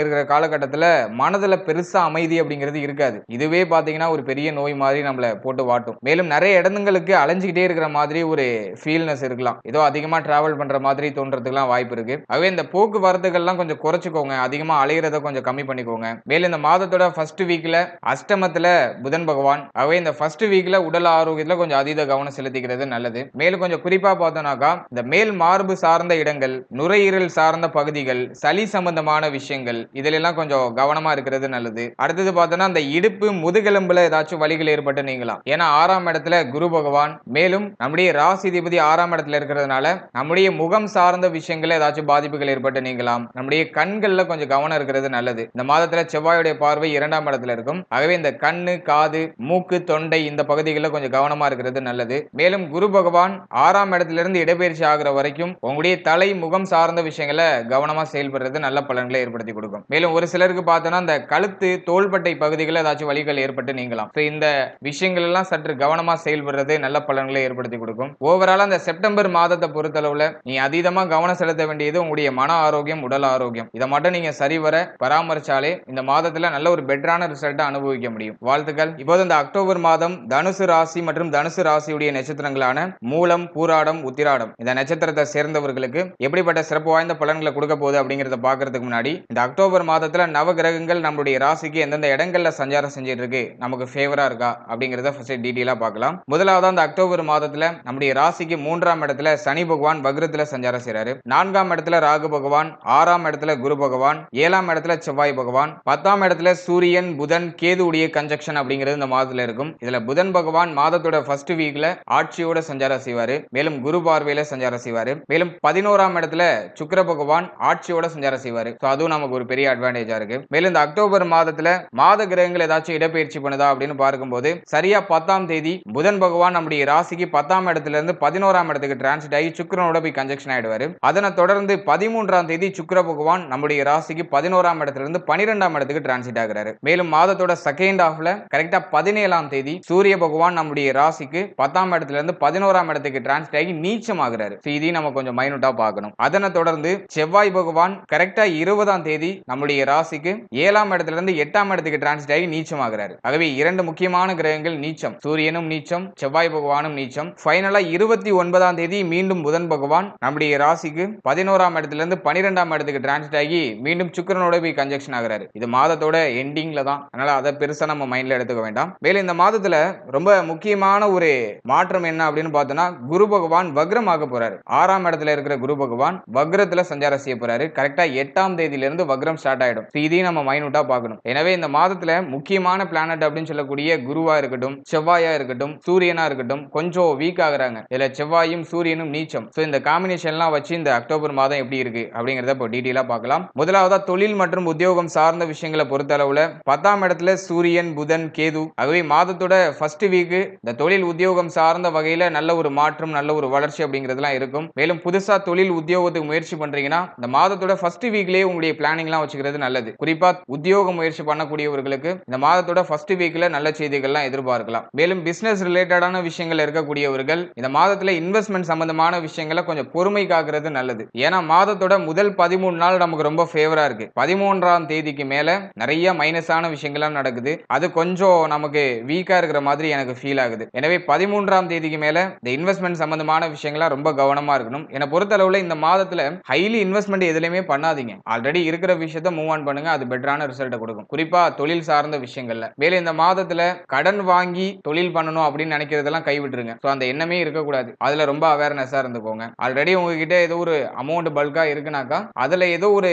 இருக்கிற காலகட்டத்துல மனதுல பெருசா அமைதி அப்படிங்கிறது இருக்காது. இதுவே பாத்தீங்கன்னா ஒரு பெரிய நோய் மாதிரி நம்மள போட்டு வாட்டும். மேலும் நிறைய இடங்களுக்கு அலைஞ்சுக்கிட்டே இருக்கிற மாதிரி ஒரு ஃபீல்னஸ் இருக்கலாம். ஏதோ அதிகமா டிராவல் பண்ற மாதிரி தோன்றதுக்குலாம் வாய்ப்பு இருக்கு. ஆகவே இந்த போக்குவரத்துகள்லாம் கொஞ்சம் குறைச்சுக்கோங்க. அதிகமா அலையிறத கொஞ்சம் கம்மி பண்ணிக்கோங்க. மேலும் இந்த மாதத்தோட ஃபர்ஸ்ட் வீக்ல அஷ்டமத்துல புதன் பகவான். ஆகவே இந்த ஃபர்ஸ்ட் வீக்ல உடல் ஆரோக்கியத்துல கொஞ்சம் அதீத கவனம் செலுத்திக்கிறது நல்லது. மேலும் கொஞ்சம் குறிப்பா பார்த்தோம்னாக்கா இந்த மேல் மார்பு சார்ந்த இடங்கள், நுரையீரல் சார்ந்த பகுதிகள், சளி சம்பந்தமான விஷயங்கள் இதிலெல்லாம் கொஞ்சம் கவனமா இருக்கிறது நல்லது. அடுத்தது பார்த்தோம்னா இந்த இடுப்பு முதுகெலும்புல ஏதாச்சும் வலிகள் ஏற்பட்டு நீங்களாம். ஏன்னா 6ஆம் இடத்துல குரு பகவான், மேலும் நம்முடைய ராசிதிபதி 6ஆம் இடத்துல இருக்கிறதுனால நம்முடைய முகம் சார்ந்த விஷயங்கள் ஏதாச்சும் பாதிப்புகள் ஏற்பட்டு நீங்களாம். நம்முடைய கண்கள்ல கொஞ்சம் கவனம் இருக்கிறது நல்லது. இந்த மாதத்துல செவ்வாயுடைய பார்வை 2ஆம் இடத்துல இருக்கும். ஆகவே இந்த கண்ணு, காது, மூக்கு, தொண்டை இந்த பகுதிகளில் கொஞ்சம் கவனமா இருக்கிறது நல்லது. மேலும் குரு பகவான் 6ஆம் இடத்திலிருந்து இடப்பெயர்ச்சி ஆகிற வரைக்கும் உங்களுடைய தலை, முகம் சார்ந்த விஷயங்களை கவனமா செயல்படுறது நல்ல பலன்களை ஏற்படுத்தி கொடுக்கும். மேலும் ஒரு சிலருக்கு பார்த்தோம்னா இந்த கழுத்து, தோள்பட்டை பகுதிகளில் ஏதாச்சும் வலிகள் ஏற்பட்டு நீங்கலாம். இந்த விஷயங்கள் எல்லாம் சற்று கவனமா செயல்படுறது நல்ல பலன்களை ஏற்படுத்தி கொடுக்கும். ஓவராலா அந்த செப்டம்பர் மாதத்தை பொறுத்தளவுல நீ அதீதமா கவனம் செலுத்த வேண்டியது உங்களுடைய மன ஆரோக்கியம், உடல் ஆரோக்கியம். இதை மட்டும் நீங்க சரிவர பராமரிச்சாலே இந்த மாதத்துல நல்ல ஒரு பெட்டரான ரிசல்ட்டை அனுபவிக்க முடியும். வாழ்த்துக்கள். இப்போது இந்த அக்டோபர் மாதம் தனுசு ராசி மற்றும் தனுசு ராசியுடைய நட்சத்திரங்களான மூலம், பூராடம், உத்திராடம் இந்த நட்சத்திரத்தை சேர்ந்தவர்களுக்கு எப்படிப்பட்ட சிறப்பு வாய்ந்த பலன்களை கொடுக்க போகுது அப்படிங்கறத பாக்குறதுக்கு முன்னாடி இந்த அக்டோபர் மாதத்துல நவ கிரகங்கள் நம்மளுடைய ராசிக்கு எந்தெந்த இடங்கள்ல சஞ்சாரம் செஞ்சிட்டு இருக்கு, நமக்கு ஃபேவரா இருக்கா அப்படிங்கறத ஃபர்ஸ்ட் டீடைலா பார்க்கலாம். முதலாவது அந்த அக்டோபர் மாதத்துல நம்முடைய ராசிக்கு 3ஆம் இடத்துல சனி பகவான் வக்ரத்துல சஞ்சாரம் செய்றாரு. 4ஆம் இடத்துல ராகு பகவான், 6ஆம் இடத்துல குரு பகவான், 7ஆம் இடத்துல செவ்வாய் பகவான், 10ஆம் இடத்துல சூரியன், புதன், கேது உடைய கன்ஜக்ஷன் அப்படிங்கிறது இந்த மாதத்துல இருக்கும். இதுல புதன் பகவான் மாதத்தோட ஃபர்ஸ்ட் வீக்ல ஆட்சியோட சஞ்சாரம் செய்வாரு. மேலும் குரு பார்வையில சஞ்சாரம் செய்வாரு. மேலும் 11ஆம் இடத்துல சுக்கிர பகவான் ஆட்சியோட சஞ்சாரம் செய்வாரு. அதுவும் நமக்கு ஒரு பெரிய அட்வான்டேஜா இருக்கு. மேலும் இந்த அக்டோபர் மாதத்துல மாத கிரகங்கள் ஏதாச்சும் இடப்பெயர்ச்சி பண்ணுதா அப்படின்னு பார்க்கும்போது சரியா 10ஆம் தேதி புதன் பகவான் நம்முடைய ராசிக்கு 10ஆம் இடத்துல இருந்து 11ஆம் இடத்துக்கு டிரான்சிட் ஆகி சுக்கிரனோட போய் கன்ஜக்ஷன் ஆயிடுவாரு. அதனை தொடர்ந்து 13ஆம் தேதி சுக்கிர பகவான் நம்முடைய ராசிக்கு 11ஆம் இடத்துல இருந்து 12ஆம் இடத்துக்கு டிரான்சிட் ஆகிறாரு. மேலும் மாதத்தோட செகண்ட் ஹாஃப்ல கரெக்டா 17ஆம் தேதி சூரிய பகவான் நம்முடைய ராசிக்கு 10ஆம் இடத்துல இருந்து 11ஆம் இடத்துக்கு டிரான்சிட் ஆகி நீச்சம் ஆகிறாரு. இதையும் நம்ம கொஞ்சம் மைனூட்டா பார்க்கணும். அதனை தொடர்ந்து செவ்வாய் பகவான் கரெக்டா 20ஆம் தேதி நம்முடைய ராசிக்கு 7ஆம் இடத்துல இருந்து 8ஆம் இடத்துக்கு டிரான்சிட் ஆகி நீச்சம் ஆகிறாரு. ஆகவே இரண்டு முக்கியமான கிரகங்கள் நீச்சம், சூரியனும் நீச்சம், செவ்வாய் பகவானும் நீச்சம். ஃபைனலா 29ஆம் தேதி மீண்டும் புதன் பகவான் நம்முடைய ராசிக்கு 11ஆம் இடத்துல இருந்து 12ஆம் இடத்துக்கு டிரான்சிட் ஆகி மீண்டும் சுக்கிரனோட போய் கன்ஜக்ஷன் ஆகிறாரு. இது மாதத்தோட எண்டிங்ல தான். அதனால அதை பெருசா நம்ம மைண்ட்ல எடுத்துக்க வேண்டாம். மேலும் இந்த மாதத்துல ரொம்ப முக்கியமான ஒரு மாற்றம் என்ன அப்படின்னு பார்த்தோம்னா குரு பகவான் வக்ரமாக போறாரு. 6ஆம் இடத்துல இருக்கிற குரு பகவான் வக்ரத்துல சஞ்சாரம் செய்ய போறாரு. கரெக்டா 8ஆம் தேதியில இருந்து வக்ரம் ஸ்டார்ட் ஆயிடும். இதையும் நம்ம மைனூட்டா பார்க்கணும். எனவே இந்த மாதத்துல முக்கியமான பிளானட் அப்படின்னு சொல்லக்கூடிய குருவா இருக்கட்டும், செவ்வாயா இருக்கட்டும், சூரியனா இருக்கட்டும் கொஞ்சம் வீக் ஆகுறாங்க. இதுல செவ்வாயும் சூரியனும் நீச்சம். இந்த காம்பினேஷன்லாம் வச்சு இந்த அக்டோபர் மாதம் எப்படி இருக்கு அப்படிங்கறத இப்போ டீடைலா பார்க்கலாம். முதலாவதா தொழில் மற்றும் உத்தியோகம் சார்ந்த விஷயங்களை பொறுத்த அளவுல 10ஆம் இடத்துல சூரியன், புதன், கேது. ஆகவே மாதத்தோட ஃபர்ஸ்ட் வீக் இந்த தொழில் உத்தியோகம் சார்ந்த வகையில நல்ல ஒரு மாற்றம், நல்ல ஒரு வளர்ச்சி அப்படிங்கிறதுலாம் இருக்கும். மேலும் புதுசா தொழில் உத்தியோகத்துக்கு முயற்சி பண்றீங்கன்னா இந்த மாதத்தோட ஃபர்ஸ்ட் வீக்லயே உங்களுடைய பிளானிங்லாம் வச்சுக்கிறது நல்லது. குறிப்பா உத்தியோக முயற்சி பண்ணக்கூடியவர்களுக்கு இந்த மாதத்தோட ஃபர்ஸ்ட் வீக்ல நல்ல செய்திகள்லாம் எதிர்பார்க்கலாம். மேலும் பிசினஸ் ரிலேட்டடான விஷயங்கள் இருக்கக்கூடியவர்கள் இந்த மாதத்துல இன்வெஸ்ட்மெண்ட் சம்பந்தமான விஷயங்களை கொஞ்சம் பொறுமை காக்கிறது நல்லது. ஏன்னா மாதத்தோட முதல் 13 நாள் நமக்கு ரொம்ப ஃபேவரா இருக்கு. 13ஆம் தேதிக்கு மேல நிறைய மைனஸான விஷயங்கள்லாம் நடக்குது. அது கொஞ்சம் நமக்கு வீக்கா இருக்கிற மாதிரி எனக்கு ஃபீல் ஆகுது. எனவே 13ஆம் தேதிக்கு மேல இந்த இன்வெஸ்ட்மெண்ட் சம்பந்தமான விஷயங்களா ரொம்ப கவனமா இருக்கணும். என்னை பொறுத்தளவுல இந்த மாதத்துல ஹைலி இன்வெஸ்ட்மெண்ட் எதுலையுமே பண்ணாதீங்க. ஆல்ரெடி இருக்கிற விஷயத்தை மூவ் ஆன் பண்ணுங்க. அது பெட்டரான ரிசல்ட் கொடுக்கும். குறிப்பா தொழில் சார்ந்த விஷயங்கள்ல. மேலும் இந்த மாதத்துல கடன் வாங்கி தொழில் பண்ணணும் அப்படின்னு நினைக்கிறதெல்லாம் கைவிட்டுருங்க. அந்த எண்ணமே இருக்கக்கூடாது. அதுல ரொம்ப அவேர்னஸா இருந்துக்கோங்க. ஆல்ரெடி உங்ககிட்ட ஏதோ ஒரு அமௌண்ட் பல்கா இருக்குனாக்கா அதுல ஏதோ ஒரு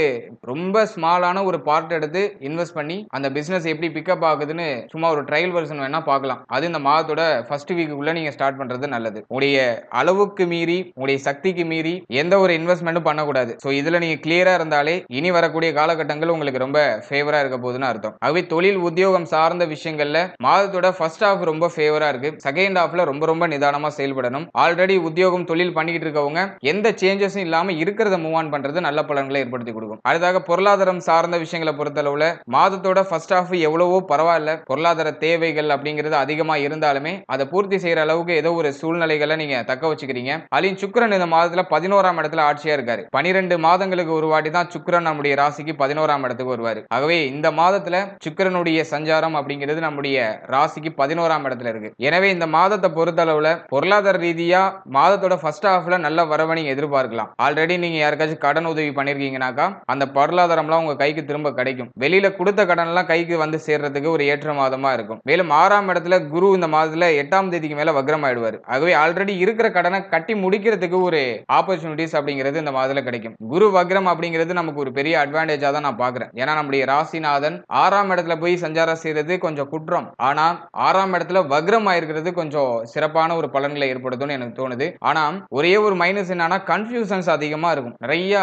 ரொம்ப ஸ்மாலான ஒரு பார்ட் எடுத்து இன்வெஸ்ட் பண்ணி அந்த பிசினஸ் எப்படி பிக்கப் ஆகுதுன்னு சும்மா ஒரு ட்ரையல் வெர்ஷன் வேணா பார்க்கலாம். அது இந்த மாதத்தோட ஃபர்ஸ்ட் வீக்குள்ள நீங்க ஸ்டார்ட் பண்றது நல்லது. உங்களுடைய அளவுக்கு மீறி, உங்களுடைய சக்திக்கு மீறி எந்த ஒரு இன்வெஸ்ட்மெண்ட்டும் பண்ணக்கூடாது. இதுல நீங்க கிளியரா இருந்தாலே இனி வரக்கூடிய காலகட்டங்கள் உங்களுக்கு ரொம்ப ஃபேவரா இருக்க போகுதுன்னு அர்த்தம். ஆகவே தொழில் உத்தியோகம் சார்ந்த விஷயங்கள்ல மாதத்தோட ஃபர்ஸ்ட் ஹாஃப் ரொம்ப ஃபேவரா இருக்கு. செகண்ட் ஹாஃப்ல ரொம்ப நிதானமா செயல்படணும். ஆல்ரெடி உத்தியோகம் தொழில் பண்ணிக்கிட்டு இருக்கவங்க எந்த சேஞ்சஸும் இல்லாம இருக்கிறத மூவ் ஆன் பண்றது நல்ல பலன்களை ஏற்படுத்தி கொடுக்கும். அடுத்தாக பொருளாதாரம் சார்ந்த விஷயங்களை பொறுத்தளவுல மாதத்தோட ஃபர்ஸ்ட் ஹாஃப் எவ்வளவோ பரவாயில்ல. பொருளாதார தேவைகள் அப்படிங்கிறது அதிகமா இருந்தாலுமே அதை பூர்த்தி செய்யற அளவுக்கு ஏதோ ஒரு சூழ்நிலைகளை நீங்க தக்க வச்சுக்கிறீங்க. அலின் சுக்கிரன் இந்த மாதத்துல 11ஆம் இடத்துல ஆட்சியா இருக்காரு. 12 மாதங்களுக்கு ஒரு வாட்டி தான் சுக்கிரன் நம்முடைய ராசிக்கு 11ஆம் இடத்துக்கு வருவாரு. ஆகவே இந்த மாதத்துல சுக்கிரனுடைய சஞ்சாரம் அப்படிங்கிறது நம்முடைய ராசிக்கு 11ஆம் இடத்துல இருக்கு. எனவே இந்த மாதத்தை பொறுத்தளவுல பொருளாதார ரீதியா மாதத்தோட ஃபர்ஸ்ட் ஹாஃப்ல நல்ல வரவை நீங்க எதிர்பார்க்கலாம். ஆல்ரெடி நீங்க யாருக்காச்சும் கடன் உதவி பண்ணிருக்கீங்கன்னாக்கா அந்த பொருளாதாரம்லாம் உங்க கைக்கு திரும்ப கிடைக்கும். வெளியில கொடுத்த கடன் எல்லாம் கைக்கு வந்து சேர்றதுக்கு ஒரு ஏற்ற மாதமா இருக்கும். மேலும் 6ஆம் இடத்துல குரு இந்த மாதத்துல 8ஆம் தேதிக்கு மேல வக்ரம் ஆயிடுவாரு. ஆகவே ஆல்ரெடி இருக்கிற கடனை கட்டி முடிக்கிறதுக்கு ஒரு ஆப்பர்ச்சுனிட்டிஸ் அப்படிங்கிறது இந்த மாதத்துல கிடைக்கும். குரு வக்ரம் அப்படிங்கிறது நமக்கு ஒரு பெரிய அட்வான்டேஜா தான் நான் பாக்குறேன். ஏன்னா நம்முடைய ராசிநாதன் 6ஆம் இடத்துல போய் சஞ்சாரம் செய்யறது கொஞ்சம் குற்றம். ஆனா 6ஆம் இடத்துல வக்ரம் ஆயிருக்கிறது கொஞ்சம் சிறப்பான ஒரு பலன்களை ஏற்படுத்தும்னு எனக்கு தோணுது. ஆனா ஒரே ஒரு மைனஸ் என்னன்னா கன்ஃபியூஷன்ஸ் அதிகமா இருக்கும். நிறைய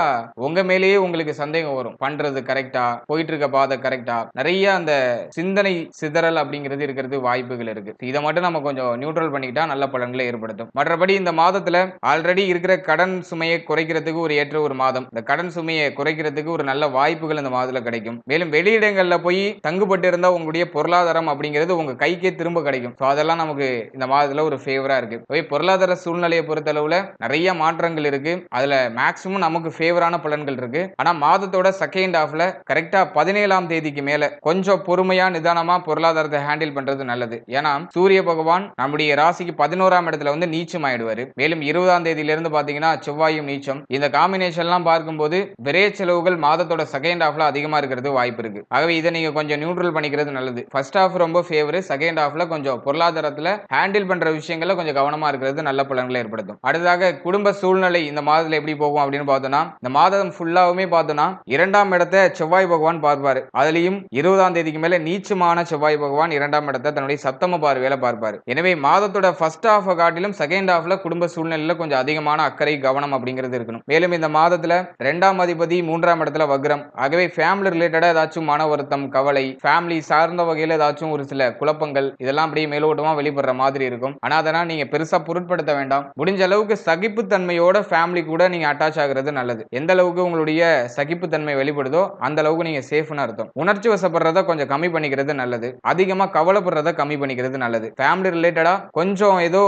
உங்க மேலேயே உங்களுக்கு சந்தேகம் வரும். பண்றது கரெக்டா கரெக்டா, போயிட்டு இருக்க பாதை கரெக்டா, நிறைய அந்த சிந்தனை சிதறல் அப்படிங்கிறது இருக்கிறது வாய்ப்புகள் இருக்கு. இதை மட்டும் நம்ம கொஞ்சம் நியூட்ரல் பண்ணிக்கிட்டா நல்ல பலன்களை ஏற்படுத்தும். மற்றபடி இந்த மாதத்துல ஆல்ரெடி இருக்கிற கடன் சுமையை குறைக்கிறதுக்கு ஒரு ஏற்ற ஒரு மாதம். இந்த கடன் சுமையை குறைக்கிறதுக்கு ஒரு நல்ல வாய்ப்புகள் இந்த மாதத்துல கிடைக்கும். மேலும் வெளியிடங்கள்ல போய் தங்குபட்டு இருந்தா உங்களுடைய பொருளாதாரம் அப்படிங்கிறது உங்க கைக்கே திரும்ப கிடைக்கும். அதெல்லாம் நமக்கு இந்த மாதத்துல ஒரு ஃபேவரா இருக்கு. பொருளாதார சூழ்நிலையை பொறுத்தளவுல நிறைய மாற்றங்கள் இருக்கு. அதுல மேக்சிமம் நமக்கு ஃபேவரான பலன்கள் இருக்கு. ஆனா மாதத்தோட செகண்ட் ஹாஃப்ல கரெக்டா 17ஆம் தேதிக்கு மேல கொஞ்சம் பொறுமையா நிதானமா பொருளாதாரத்தை ஹேண்டில் பண்றது நல்லது. ஏன்னா சூரிய பகவான் நம்முடைய ராசிக்கு 11ஆம் இடத்துல வந்து நீச்சம் ஆயிடுவாரு. மேலும் 20ஆம் தேதியில இருந்து பாத்தீங்கன்னா செவ்வாயும் நீச்சம். இந்த காம்பினேஷன்லாம் பார்க்கும்போது விரைய செலவுகள் மாதத்தோட செகண்ட் ஹாஃப்ல அதிகமா இருக்கிறது வாய்ப்பு இருக்கு. ஆகவே இதை நீங்க கொஞ்சம் நியூட்ரல் பண்ணிக்கிறது நல்லது. ஃபர்ஸ்ட் ஹாஃப் ரொம்ப ஃபேவர், செகண்ட் ஹாஃப்ல கொஞ்சம் பொருளாதாரத்துல ஹேண்டில் பண்ற விஷயங்கள்ல கொஞ்சம் கவனமா இருக்கிறது நல்ல பலன்களை ஏற்படுத்தும். அடுத்ததாக குடும்ப சூழ்நிலை இந்த மாதத்துல எப்படி போகும் அப்படின்னு பார்த்தோம்னா, இந்த மாதம் ஃபுல்லாவுமே பார்த்தோம்னா 2ஆம் இடத்தை செவ்வாய் பகவான் பார்ப்பாரு. அதுலயும் 20ஆம் தேதிக்கு மேல நீச்சமான செவ்வாய் பகவான் 2ஆம் இடத்தை தன்னுடைய சப்தம பார்வையில பார்ப்பாரு. எனவே மாதத்தோட ஃபர்ஸ்ட் ஹாஃப் காட்டிலும் செகண்ட் ஹாஃப்ல குடும்ப சூழ்நிலையில கொஞ்சம் அதிகமான அக்கறை கவனம் அப்படிங்கிறது இருக்கணும். மேலும் இந்த மாதத்துல 2ஆம் அதிபதி 3ஆம் இடத்துல வக்ரம். ஆகவே ஃபேமிலி ரிலேட்டடா ஏதாச்சும் மன வருத்தம், கவலை, ஃபேமிலி சார்ந்த வகையில ஏதாச்சும் ஒரு சில குழப்பங்கள் இதெல்லாம் அப்படியே மேலோட்டமா வெளிப்படுற மாதிரி இருக்கும். ஆனா அதெல்லாம் நீங்க பெருசா பொருட்படுத்த வேண்டாம். முடிஞ்ச அளவுக்கு சகிப்புத்தன்மையோட ஃபேமிலி கூட நீங்க அட்டாச் ஆகிறது நல்லது. எந்த அளவுக்கு உங்களுடைய சகிப்புத்தன்மை வெளிப்படுதோ அந்த அளவுக்கு நீங்க சேஃப்னு அர்த்தம். உணர்ச்சி வசப்படுறத கொஞ்சம் கம்மி பண்ணிக்கிறது நல்லது. அதிகமா கவலைப்படுறத கம்மி பண்ணிக்கிறது நல்லது. ஃபேமிலி ரிலேட்டடா கொஞ்சம் ஏதோ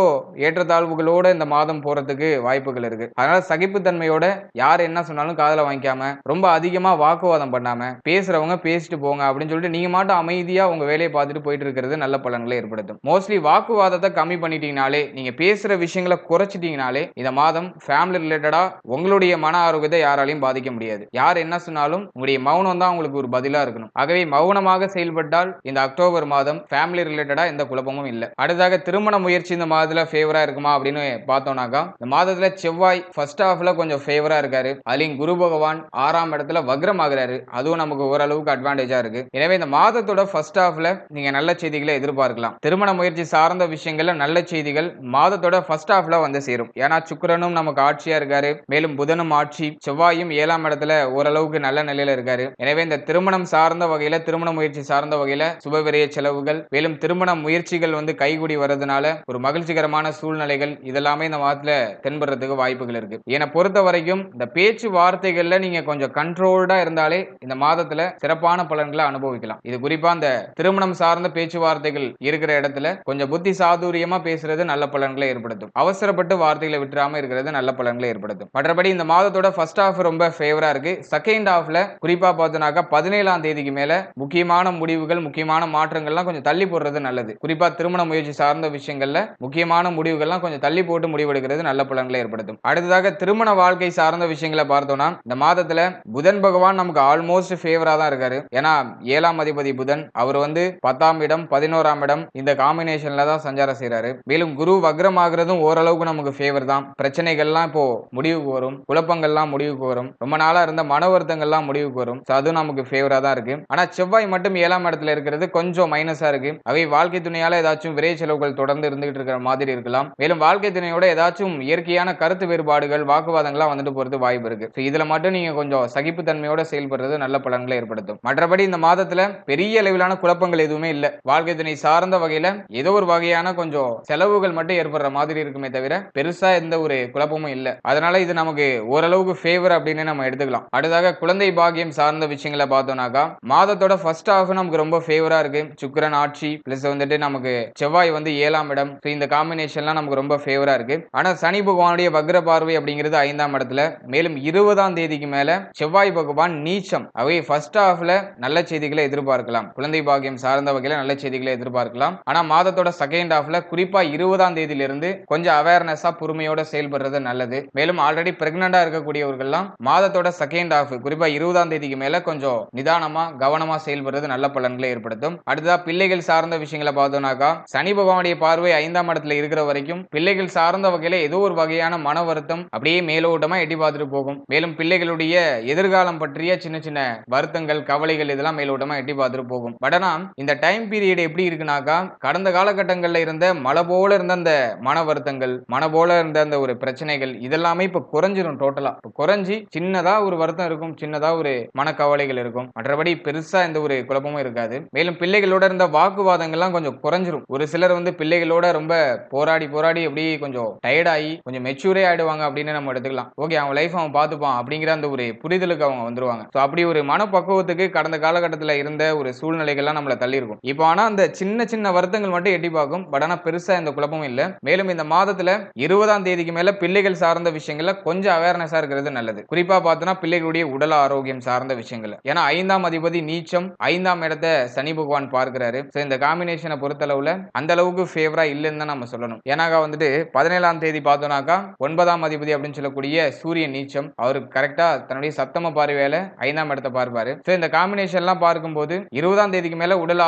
ஏற்றத்தாழ்வுகளோட இந்த மாதம் போறதுக்கு வாய்ப்புகள் இருக்கு. அதனால சகிப்புத்தன்மையோட யார் என்ன சொன்னாலும் காதுல வாங்கிக்காம ரொம்ப அதிகமா வாக்குவாதம் பண்ணாம பேசுறவங்க பேசிட்டு போங்க அப்படின்னு சொல்லிட்டு நீங்க மட்டும் அமைதியா உங்க வேலையை பார்த்துட்டு போயிட்டு இருக்கிறது நல்ல பலன்களை ஏற்படுத்தும். மோஸ்ட்லி வாக்குவாதத்தை கம்மி பண்ணிட்டீங்கனாலே, நீங்க பேசுற விஷயங்களை குறைச்சிட்டீங்கனாலே இந்த மாதம் ஃபேமிலி ரிலேட்டடா உங்களுடைய மன ஆரோக்கியத்தை யாராலையும் பாதிக்க முடியாது. யார் என்ன சொன்னாலும் உங்களுடைய மௌனம் தான் உங்களுக்கு ஒரு பதிலா இருக்கணும். ஆகவே மௌனமாக செயல்பட்டால் இந்த அக்டோபர் மாதம் ஃபேமிலி ரிலேட்டடா எந்த குழப்பமும் இல்லை. அடுத்ததாக திருமண முயற்சி இந்த மாதத்துல ஃபேவரா இருக்குமா அப்படின்னு பார்த்தோம்னாக்கா, இந்த மாதத்துல செவ்வாய் ஃபர்ஸ்ட் ஹாஃப்ல கொஞ்சம் ஃபேவரா இருக்காரு. அதுலயும் குரு பகவான் 6ஆம் இடத்துல வக்ரம் ஆகுறாரு. அதுவும் நமக்கு ஓரளவுக்கு அட்வான்டேஜா இருக்கு. எனவே இந்த மாதத்தோட ஃபர்ஸ்ட் ஹாஃப்ல நீங்க நல்ல செய்திகளை எதிர்பார்க்கலாம். திருமண முயற்சி சார்ந்த விஷயங்கள்ல நல்ல செய்திகள் மாதத்தோட ஃபர்ஸ்ட் ஹாஃப்ல வந்து சேரும். ஏன்னா சுக்கிரனும் நமக்கு ஆட்சியா இருக்காரு. மேலும் புதனும் ஆட்சி, செவ்வாயும் 7ஆம் இடத்துல ஓரளவுக்கு நல்ல நிலையில இருக்காரு. எனவே இந்த திருமணம் சார்ந்த வகையில, திருமண முயற்சி சார்ந்த வகையில சுபவிரய செலவுகள், மேலும் திருமண முயற்சிகள் வந்து கைகூடி வரதுனால ஒரு மகிழ்ச்சிகரமான சூழ்நிலைகள் இதெல்லாமே இந்த மாதத்துல தென்படுறதுக்கு வாய்ப்புகள் இருக்கு. என்னை பொறுத்த வரைக்கும் இந்த பேச்சு வார்த்தைகள்ல நீங்க கொஞ்சம் கண்ட்ரோல்டா இருந்தாலே இந்த மாதத்துல சிறப்பான பலன்களை அனுபவிக்கலாம். இது குறிப்பா அந்த திருமணம் சார்ந்த பேச்சுவார்த்தைகள் இருக்கிற இடத்துல கொஞ்சம் புத்தி சாதுரியமா பேசுறது நல்ல பலன்களை ஏற்படுத்தும். அவசரப்பட்டு வார்த்தைகளை விட்டுறாம இருக்கிறது நல்ல பலன்களை ஏற்படுத்தும். மற்றபடி இந்த மாதத்தோட ஃபர்ஸ்ட் ஹாஃப் ரொம்ப ஃபேவரா இருக்கு. செகண்ட் ஹாஃப்ல குறிப்பா பார்த்தோம்னாக்கா 17ஆம் தேதிக்கு மேல முக்கியமான முடிவுகள், முக்கியமான மாற்றங்கள்லாம் கொஞ்சம் தள்ளி போடுறது நல்லது. குறிப்பா திருமண முயற்சி சார்ந்த விஷயங்கள்ல முக்கியமான முடிவுகள்லாம் கொஞ்சம் தள்ளி போட்டு முடிவெடுக்கிறது நல்ல பலன்களை ஏற்படுத்தும். அடுத்ததாக திருமண வாழ்க்கை சார்ந்த விஷயங்களை பார்த்தோம்னா, இந்த மாதத்துல புதன் பகவான் நமக்கு ஆல்மோஸ்ட் ஃபேவரா தான் இருக்காரு. ஏன்னா 7ஆம் அதிபதி புதன் அவர் வந்து 10ஆம் இடம் 11ஆம் இடம் இந்த காம்பினேஷன்ல தான் சஞ்சாரம் செய்யறாரு. மேலும் குரு வக்ரம் ஆகுறதும் ஓரளவுக்கு நமக்கு ஃபேவர் தான். பிரச்சனைகள்லாம் இப்போ முடிவுக்கு வரும், குழப்பங்கள்லாம் முடிவுக்கு வரும், ரொம்ப நாளா இருந்த மன வருத்தங்கள்லாம் முடிவுக்கு வரும். அது நமக்கு ஃபேவரா தான் இருக்கு. ஆனா செவ்வாய் மட்டும் 7ஆம் இடத்துல இருக்கிறது கொஞ்சம் மைனஸா இருக்கு. அவை வாழ்க்கை துணையால ஏதாச்சும் விரை செலவுகள் தொடர்ந்து இருந்துகிட்டு இருக்கிற மாதிரி இருக்கலாம். மேலும் வாழ்க்கை துணையோட ஏதாச்சும் இயற்கையான கருத்து வேறுபாடுகள், வாக்குவாதங்கள்லாம் வந்துட்டு போறது வாய்ப்பு இருக்கு. இதுல மட்டும் நீங்க கொஞ்சம் சகிப்புத்தன்மையோட செயல்படுறது நல்ல பலன்களை ஏற்படுத்தும். மற்றபடி இந்த மாதத்துல பெரிய அளவிலான குழப்பங்கள் எதுவுமே இல்ல. வாழ்க்கை துணை சார்ந்த வகையில ஏதோ ஒரு வகையான கொஞ்சம் செலவுகள் மட்டும் ஏற்படுற மாதிரி இருக்குமே தவிர பெருசா எந்த ஒரு குழப்பமும் இல்ல. அதனால இது நமக்கு ஓரளவுக்கு ஃபேவர் அப்படின்னு நம்ம எடுத்துக்கலாம். அடுத்ததாக குழந்தை பாக்கியம் சார்ந்த விஷயங்களை பார்த்தோம்னாக்கா, மாதத்தோட ஃபர்ஸ்ட் ஹாஃப் நமக்கு ரொம்ப ஃபேவரா இருக்கு. சுக்கிரன் ஆட்சி பிளஸ் வந்துட்டு நமக்கு செவ்வாய் வந்து 7ஆம் இடம். இந்த காம்பினேஷன்லாம் நமக்கு ரொம்ப ஃபேவரா இருக்கு. ஆனா சனி பகவானுடைய வக்ர பார்வை அப்படிங்கிறது 5ஆம் இடத்துல. மேலும் 20ஆம் தேதிக்கு மேல செவ்வாய் பகவான் நீச்சம். அவை ஃபர்ஸ்ட் ஹாஃப்ல நல்ல செய்திகளை எதிர்பார்க்கலாம். குழந்தை பாக்கியம் சார்ந்த வகையில நல்ல செய்திகளை எதிர்பார்க்கலாம். ஆனா மாதத்தோட செகண்ட் ஹாஃப்ல குறிப்பா 20ஆம் தேதியிலிருந்து கொஞ்சம் அவேர்னஸா பொறுமையோட செயல்படுறது நல்லது. மேலும் ஆல்ரெடி பிரெக்னண்டா இருக்கக்கூடியவர்கள்லாம் மாதத்தோட செகண்ட் ஹாஃப் குறிப்பா 20ஆம் தேதிக்கு மேல கொஞ்சம் நிதானமா கவனமா செயல்படுறது நல்ல பலன்களை ஏற்படுத்தும். அடுத்ததா பிள்ளைகள் சார்ந்த விஷயங்களை பார்த்தோம்னாக்கா, சனி பகவானுடைய பார்வை 5ஆம் இடத்துல இருக்கிற வரைக்கும் பிள்ளைகள் சார்ந்த வகையில ஏதோ ஒரு வகையான மன வருத்தம் அப்படியே மேலோட்டமா எட்டி பார்த்துட்டு போகும். மேலும் பிள்ளைகளுடைய எதிர்காலம் பற்றிய சின்ன சின்ன வருத்தங்கள், கவலைகள் இதெல்லாம் மேலோட்டமா எட்டி பார்த்துட்டு போகும். பட் ஆனா இந்த டைம் பீரியட் எப்படி இருக்குனாக்கா, கடந்த காலகட்டங்கள்ல இருந்த மலை போல இருந்த அந்த மன வருத்தங்கள், மன போல இருந்த அந்த ஒரு பிரச்சனைகள் இதெல்லாமே இப்ப குறைஞ்சிரும். டோட்டலா குறைஞ்சி சின்னதா ஒரு வருத்தம் இருக்கும், சின்னதா ஒரு மன மனக்கவலைகள் இருக்கும். மற்றபடி பெருசா எந்த ஒரு குழப்பமும் இருக்காது. மேலும் பிள்ளைகளோட இருந்த வாக்குவாதங்கள்லாம் கொஞ்சம் குறைஞ்சிரும். ஒரு சிலர் வந்து பிள்ளைகளோட ரொம்ப போராடி போராடி அப்படியே கொஞ்சம் டயர்ட் ஆகி கொஞ்சம் மெச்சூரே ஆயிடுவாங்க அப்படின்னு நம்ம எடுத்துக்கலாம். ஓகே, அவன் லைஃப் அவன் பார்த்துப்பான் அப்படிங்கிற அந்த ஒரு புரிதலுக்கு அவங்க வந்துருவாங்க. ஸோ அப்படி ஒரு மனப்பக்குவத்துக்கு கடந்த காலகட்டத்தில் இருந்த ஒரு சூழ்நிலைகள்லாம் நம்மள தள்ளி இருக்கும். இப்போ ஆனா அந்த சின்ன சின்ன வருத்தங்கள் மட்டும் எட்டி பார்க்கும். பட் ஆனா பெருசா எந்த குழப்பமும் இல்ல. மேலும் இந்த மாதத்துல 20ஆம் தேதிக்கு மேல பிள்ளைகள் சார்ந்த விஷயங்கள்ல கொஞ்சம் அவேர்னஸா இருக்கிறது நல்லது. குறிப்பா பார்த்தோம்னா பிள்ளைகளுடைய உடல் ஆரோக்கியம் சார்ந்த விஷயங்கள். ஏன்னா 5ஆம் அதிபதி நீச்சம், 5ஆம் இடத்தை சனி பகவான் பார்க்கிறாரு. ஸோ இந்த காம்பினேஷனை பொறுத்தளவுல அந்த அளவுக்கு ஃபேவரா இல்லைன்னு தான் நம்ம சொல்லணும். ஏன்னாக்கா வந்துட்டு 17ஆம் தேதி பார்த்தோம்னாக்கா 9ஆம் அதிபதி அப்படின்னு சொல்லக்கூடிய சூரியன் நீச்சம், அவருக்கு கரெக்டா தன்னுடைய சப்தம பார்வையால 5ஆம் இடத்தை பார்ப்பாரு. ஸோ இந்த காம்பினேஷன் எல்லாம் பார்க்கும்போது 20ஆம் தேதிக்கு மேல உடல்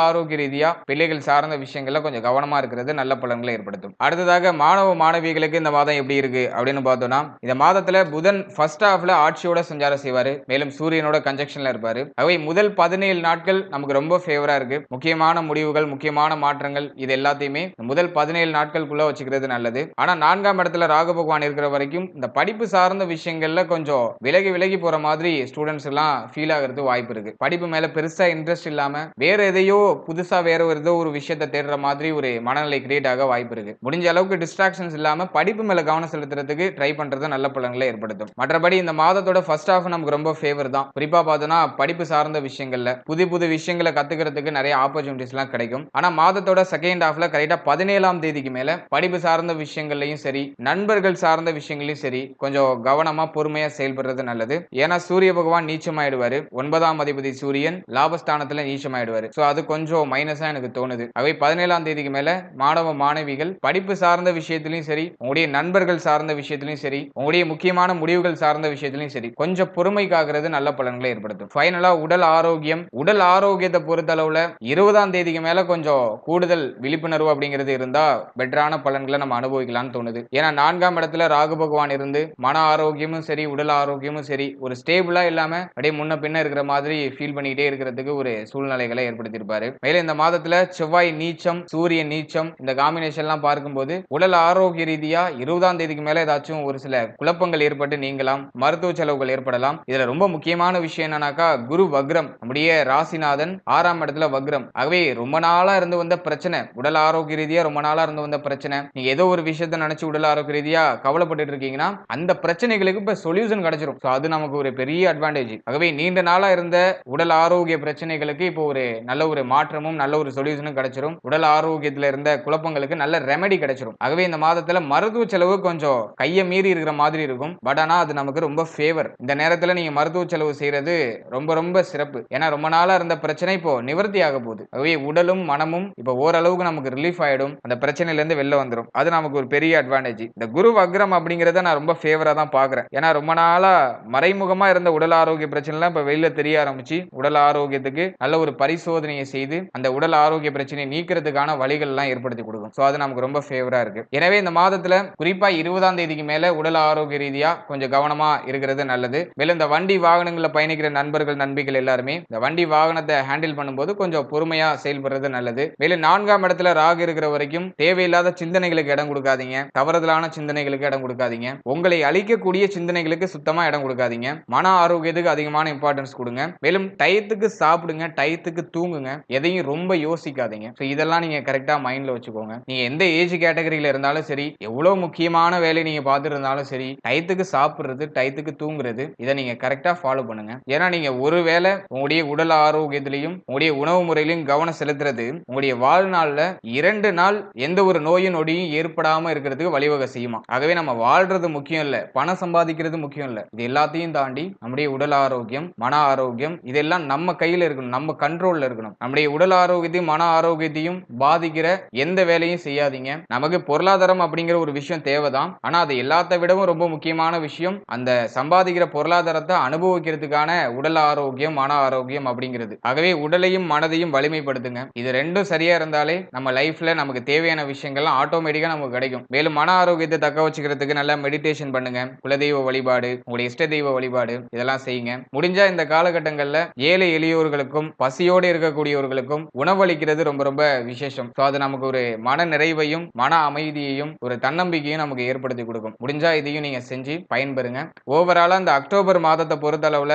ஆரோக்கிய ரீதியா பிள்ளைகள் சார்ந்த விஷயங்கள்ல கொஞ்சம் கவனமா இருக்கிறது நல்ல பலன்களை ஏற்படுத்தும். அடுத்ததாக மாணவ மாணவிகளுக்கு இந்த மாதம் எப்படி இருக்கு அப்படின்னு பார்த்தோம்னா, இந்த மாதத்துல புதன் ஃபர்ஸ்ட் ஹாஃப்ல ஆட்சியோட சஞ்சாரம் செய்வாரு. மேலும் சூரியனோட கன்ஜெக்ஷன்ல இருப்பாரு. அவை முதல் 17 நாட்கள் நமக்கு ரொம்ப ஃபேவரா இருக்கு. முக்கியமான முடிவுகள், முக்கியமான மாற்றங்கள் இது எல்லாத்தையுமே முதல் 17 நாட்களுக்குள்ள வச்சுக்கிறது நல்லது. ஆனா 4ஆம் இடத்துல ராகு பகவான் இருக்கிற வரைக்கும் இந்த படிப்பு சார்ந்த விஷயங்கள்ல கொஞ்சம் விலகி விலகி போற மாதிரி ஸ்டூடெண்ட்ஸ் எல்லாம் ஃபீல் ஆகிறது வாய்ப்பு இருக்கு. படிப்பு மேல பெருசா இன்ட்ரெஸ்ட் இல்லாம வேற எதையோ புதுசா வேற ஏதோ ஒரு விஷயத்தை தேடுற மாதிரி ஒரு மனநிலை கிரியேட் ஆக வாய்ப்பு இருக்கு. முடிஞ்ச அளவுக்கு டிஸ்ட்ராக்ஷன்ஸ் இல்லாம படிப்பு மேல கவனம் செலுத்துறதுக்கு ட்ரை பண்றது நல்ல பலன்களை ஏற்படுத்தும். மற்றபடி இந்த மாதத்தோட ஃபர்ஸ்ட் ஹாஃப் நமக்கு ரொம்ப ஃபேவர் தான். குறிப்பா பார்த்தோம்னா படிப்பு சார்ந்த விஷயங்கள்ல புது புது விஷயங்களை கத்துக்கிறதுக்கு நிறைய ஆப்பர்ச்சுனிட்டிஸ் எல்லாம் கிடைக்கும். ஆனா மாதத்தோட செகண்ட் ஹாஃப்ல கரெக்டா 17ஆம் தேதிக்கு மேல படிப்பு சார்ந்த விஷயங்கள்லயும் சரி, நண்பர்கள் சார்ந்த விஷயங்களையும் சரி கொஞ்சம் கவனமா பொறுமையா செயல்படுறது நல்லது. ஏன்னா சூரிய பகவான் நீச்சமாயிடுவாரு. 9ஆம் அதிபதி சூரியன் லாபஸ்தானத்துல நீச்சமாயிடுவாரு. சோ அது கொஞ்சம் மைனஸா எனக்கு தோணுது. அவை 17ஆம் தேதிக்கு மேல மாணவ மாணவிகள் படிப்பு சார்ந்த விஷயத்திலையும் சரி, உங்களுடைய நண்பர்கள் சார்ந்த விஷயத்திலையும் சரி, உங்களுடைய முக்கியமான முடிவுகள் சார்ந்த விஷயத்திலையும் சரி கொஞ்சம் பொறுமை காக்கிறது நல்ல பலன்களை ஏற்படுத்தும். ஃபைனலா உடல் ஆரோக்கியம், உடல் ஆரோக்கியத்தை பொறுத்தளவுல 20ஆம் தேதிக்கு மேல கொஞ்சம் கூடுதல் விழிப்புணர்வு அப்படிங்கிறது இருந்தா பெட்டரான பலன்களை நம்ம அனுபவிக்கலாம்னு தோணுது. ஏன்னா 4ஆம் இடத்துல ராகு பகவான் இருந்து மன ஆரோக்கியமும் சரி, உடல் ஆரோக்கியமும் சரி ஒரு ஸ்டேபிளா இல்லாம அப்படியே முன்ன பின்ன இருக்கிற மாதிரி ஃபீல் பண்ணிட்டே இருக்கிறதுக்கு ஒரு சூழ்நிலைகளை ஏற்படுத்தியிருப்பாரு. மேலும் இந்த மாதத்துல செவ்வாய் நீச்சம், சூரியன் நீச்சம் இந்த காம்பினேஷன் எல்லாம் பார்க்கும்போது உடல் ஆரோக்கிய ரீதியா 20ஆம் தேதிக்கு மேல ஏதாச்சும் ஒரு சில குழப்பங்கள் ஏற்பட்டு நீங்கலாம், மருத்துவ செலவுகள் ஏற்படலாம். இதுல ரொம்ப முக்கியமான விஷயம் என்னன்னாக்கா குரு வக்ரம், நம்முடைய ராசிநாதன் 6ஆம் இடத்துல வக்ரம். ஆகவே ரொம்ப நாளா இருந்து வந்த பிரச்சனை, உடல் ஆரோக்கிய ரீதியா ரொம்ப நாளா இருந்து வந்த பிரச்சனை, நீங்க ஏதோ ஒரு விஷயத்தை நினைச்சு உடல் ஆரோக்கிய ரீதியா கவலைப்பட்டு இருக்கீங்கன்னா அந்த பிரச்சனைகளுக்கு இப்ப சொல்யூஷன் கிடைச்சிரும். அது நமக்கு ஒரு பெரிய அட்வான்டேஜ். ஆகவே நீண்ட நாளா இருந்த உடல் ஆரோக்கிய பிரச்சனைகளுக்கு இப்போ ஒரு நல்ல ஒரு மாற்றமும் நல்ல ஒரு சொல்யூஷனும் கிடைச்சிரும். உடல் ஆரோக்கியத்துல இருந்த குழப்பங்களுக்கு நல்ல ரெமெடி கிடைச்சிரும். ஆகவே இந்த மாதத்துல மருத்துவ செலவு கொஞ்சம் கையை மீறி இருக்கிற மாதிரி இருக்கும். பட் ஆனா அது நமக்கு ரொம்ப ஃபேவர். இந்த நேரத்துல நீங்க மருத்துவ செலவு செய்யறது ரொம்ப ரொம்ப சிறப்பு. ஏன்னா ரொம்ப நாளா இருந்த பிரச்சனை இப்போ நிவர்த்தி ஆக போகுது. ஆகவே உடலும் மனமும் இப்போ ஓரளவுக்கு நமக்கு ரிலீஃப் ஆயிடும். அந்த பிரச்சனையில இருந்து வெளில வந்துரும். அது நமக்கு ஒரு பெரிய அட்வான்டேஜ். இந்த குரு வக்ரம் அப்படிங்கறத நான் ரொம்ப ஃபேவரா தான் பாக்குறேன். ஏன்னா ரொம்ப நாளா மறைமுகமா இருந்த உடல் ஆரோக்கிய பிரச்சனை எல்லாம் இப்ப வெளியில தெரிய ஆரம்பிச்சு உடல் ஆரோக்கியத்துக்கு நல்ல ஒரு பரிசோதனையை செய்து அந்த உடல் ஆரோக்கிய பிரச்சனையை நீக்கிறதுக்கான வழிகள் எல்லாம் ஏற்படுத்தி கொடுக்கும். சோ அது நமக்கு ரொம்ப ஃபேவரா இருக்கு. எனவே இந்த மாதத்துல குறிப்பா 20ஆம் தேதிக்கு மேல உடல் ஆரோக்கிய ரீதியா கொஞ்சம் கவனமா இருக்கிறது நல்லது. மேலும் இந்த வண்டி வாகனங்கள்ல பயணிக்கிற நண்பர்கள் நண்பிகள் எல்லாருமே இந்த வண்டி வாகனத்தை ஹேண்டில் பண்ணும்போது கொஞ்சம் பொறுமையா செயல்படுறது நல்லது. மேலும் 4ஆம் இடத்துல ராகு இருக்கிற வரைக்கும் தேவையில்லாத சிந்தனைகளுக்கு இடம் கொடுக்காதீங்க, தவறுதலான சிந்தனைகளுக்கு இடம் கொடுக்காதீங்க, உங்களை அழிக்கக்கூடிய சிந்தனைகளுக்கு சுத்தமா இடம் கொடுக்காதீங்க. மன ஆரோக்கியத்துக்கு அதிகமான இம்பார்ட்டன்ஸ் கொடுங்க. மேலும் டயத்துக்கு சாப்பிடுங்க, டயத்துக்கு தூங்குங்க, எதையும் ரொம்ப யோசிக்காதீங்க. இதெல்லாம் நீங்க கரெக்டா மைண்ட்ல வச்சுக்கோங்க. நீங்க எந்த ஏஜ் கேட்டகரியில இருந்தாலும் சரி, எவ்வளவு முக்கியமான வேலை நீங்க பார்த்துட்டு இருந்தாலும் சரி, டயத்துக்கு சாப்பிடுறது, டயத்துக்கு தூங்குறது இதை நீங்க கரெக்டா ஃபாலோ பண்ணுங்க. ஏன்னா நீங்க ஒருவேளை உங்களுடைய உடல் ஆரோக்கியத்திலையும் உங்களுடைய உணவு முறையிலும் கவனம் செலுத்துறது உங்களுடைய வாழ்நாள்ல 2 நாள் எந்த ஒரு நோயும் நொடியும் ஏற்படாம இருக்கிறதுக்கு வழிவகை செய்யுமா. ஆகவே நம்ம வாழ்றது முக்கியம் இல்ல, பணம் சம்பாதிக்கிறது முக்கியம் இல்ல. இது எல்லாத்தையும் தாண்டி நம்முடைய உடல் ஆரோக்கியம், மன ஆரோக்கியம் இதெல்லாம் நம்ம கையில இருக்கணும், நம்ம கண்ட்ரோல்ல இருக்கணும். நம்முடைய உடல் ஆரோக்கியத்தையும் மன ஆரோக்கியத்தையும் பாதிக்கிற எந்த வேலையும் செய்யாதீங்க. நமக்கு பொருளாதாரம் அப்படிங்கிற ஒரு விஷயம் தேவைதான். ஆனா அது எல்லாத்தை விடவும் ரொம்ப முக்கியமான விஷயம் அந்த சம்பாதிக்கிற பொருளாதாரத்தை அனுபவிக்கிறதுக்கான உடல் ஆரோக்கியம், மன ஆரோக்கியம் அப்படிங்கிறது. ஆகவே உடலையும் மனதையும் வலிமைப்படுத்துங்க. இது ரெண்டும் சரியா இருந்தாலே நம்ம லைஃப்ல நமக்கு தேவையான விஷயங்கள்லாம் ஆட்டோமேட்டிக்கா நமக்கு கிடைக்கும். மேலும் மன ஆரோக்கியத்தை தக்க வச்சுக்கிறதுக்கு நல்லா மெடிடேஷன் பண்ணுங்க, குலதெய்வ வழிபாடு, உங்களுடைய இஷ்ட தெய்வ வழிபாடு இதெல்லாம் செய்யுங்க. முடிஞ்சா இந்த காலகட்டங்கள்ல ஏழை எளியோர்களுக்கும் பசியோடு இருக்கக்கூடியவர்களுக்கும் உணவளிக்கிறது ரொம்ப ரொம்ப விசேஷம். அது நமக்கு ஒரு மன நிறைவையும் மன அமைதியையும் ஒரு தன்னம்பிக்கையும் நமக்கு ஏற்படுத்தி கொடுக்கும். முடிஞ்சா இதையும் நீங்க செஞ்சு பயன்பெறுங்க. ஓவராலா இந்த அக்டோபர் மாதத்தை பொறுத்தளவுல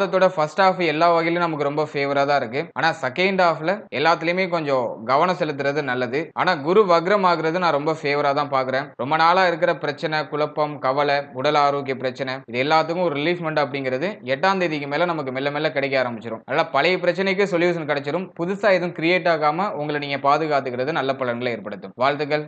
மாதத்தோட ஃபர்ஸ்ட் ஹாஃப் எல்லா வகையிலும் நமக்கு ரொம்ப ஃபேவரா தான் இருக்கு. ஆனா செகண்ட் ஹாஃப்ல எல்லாத்துலயுமே கொஞ்சம் கவனம் செலுத்துறது நல்லது. ஆனா குரு வக்ரம் ஆகுறது நான் ரொம்ப ஃபேவரா தான் பார்க்கிறேன். ரொம்ப நாளா இருக்கிற பிரச்சனை, குழப்பம், கவலை, உடல் ஆரோக்கிய பிரச்சனை இது எல்லாத்துக்கும் ஒரு ரிலீஃப்மெண்ட் அப்படிங்கிறது 8ஆம் தேதிக்கு மேல நமக்கு மெல்ல மெல்ல கிடைக்க ஆரம்பிச்சிடும். அதனால பழைய பிரச்சனைக்கு சொல்யூஷன் கிடைச்சிடும். புதுசா எதுவும் கிரியேட் ஆகாம உங்களை நீங்க பாதுகாத்துக்கிறது நல்ல பலன்களை ஏற்படுத்தும். வாழ்த்துக்கள்.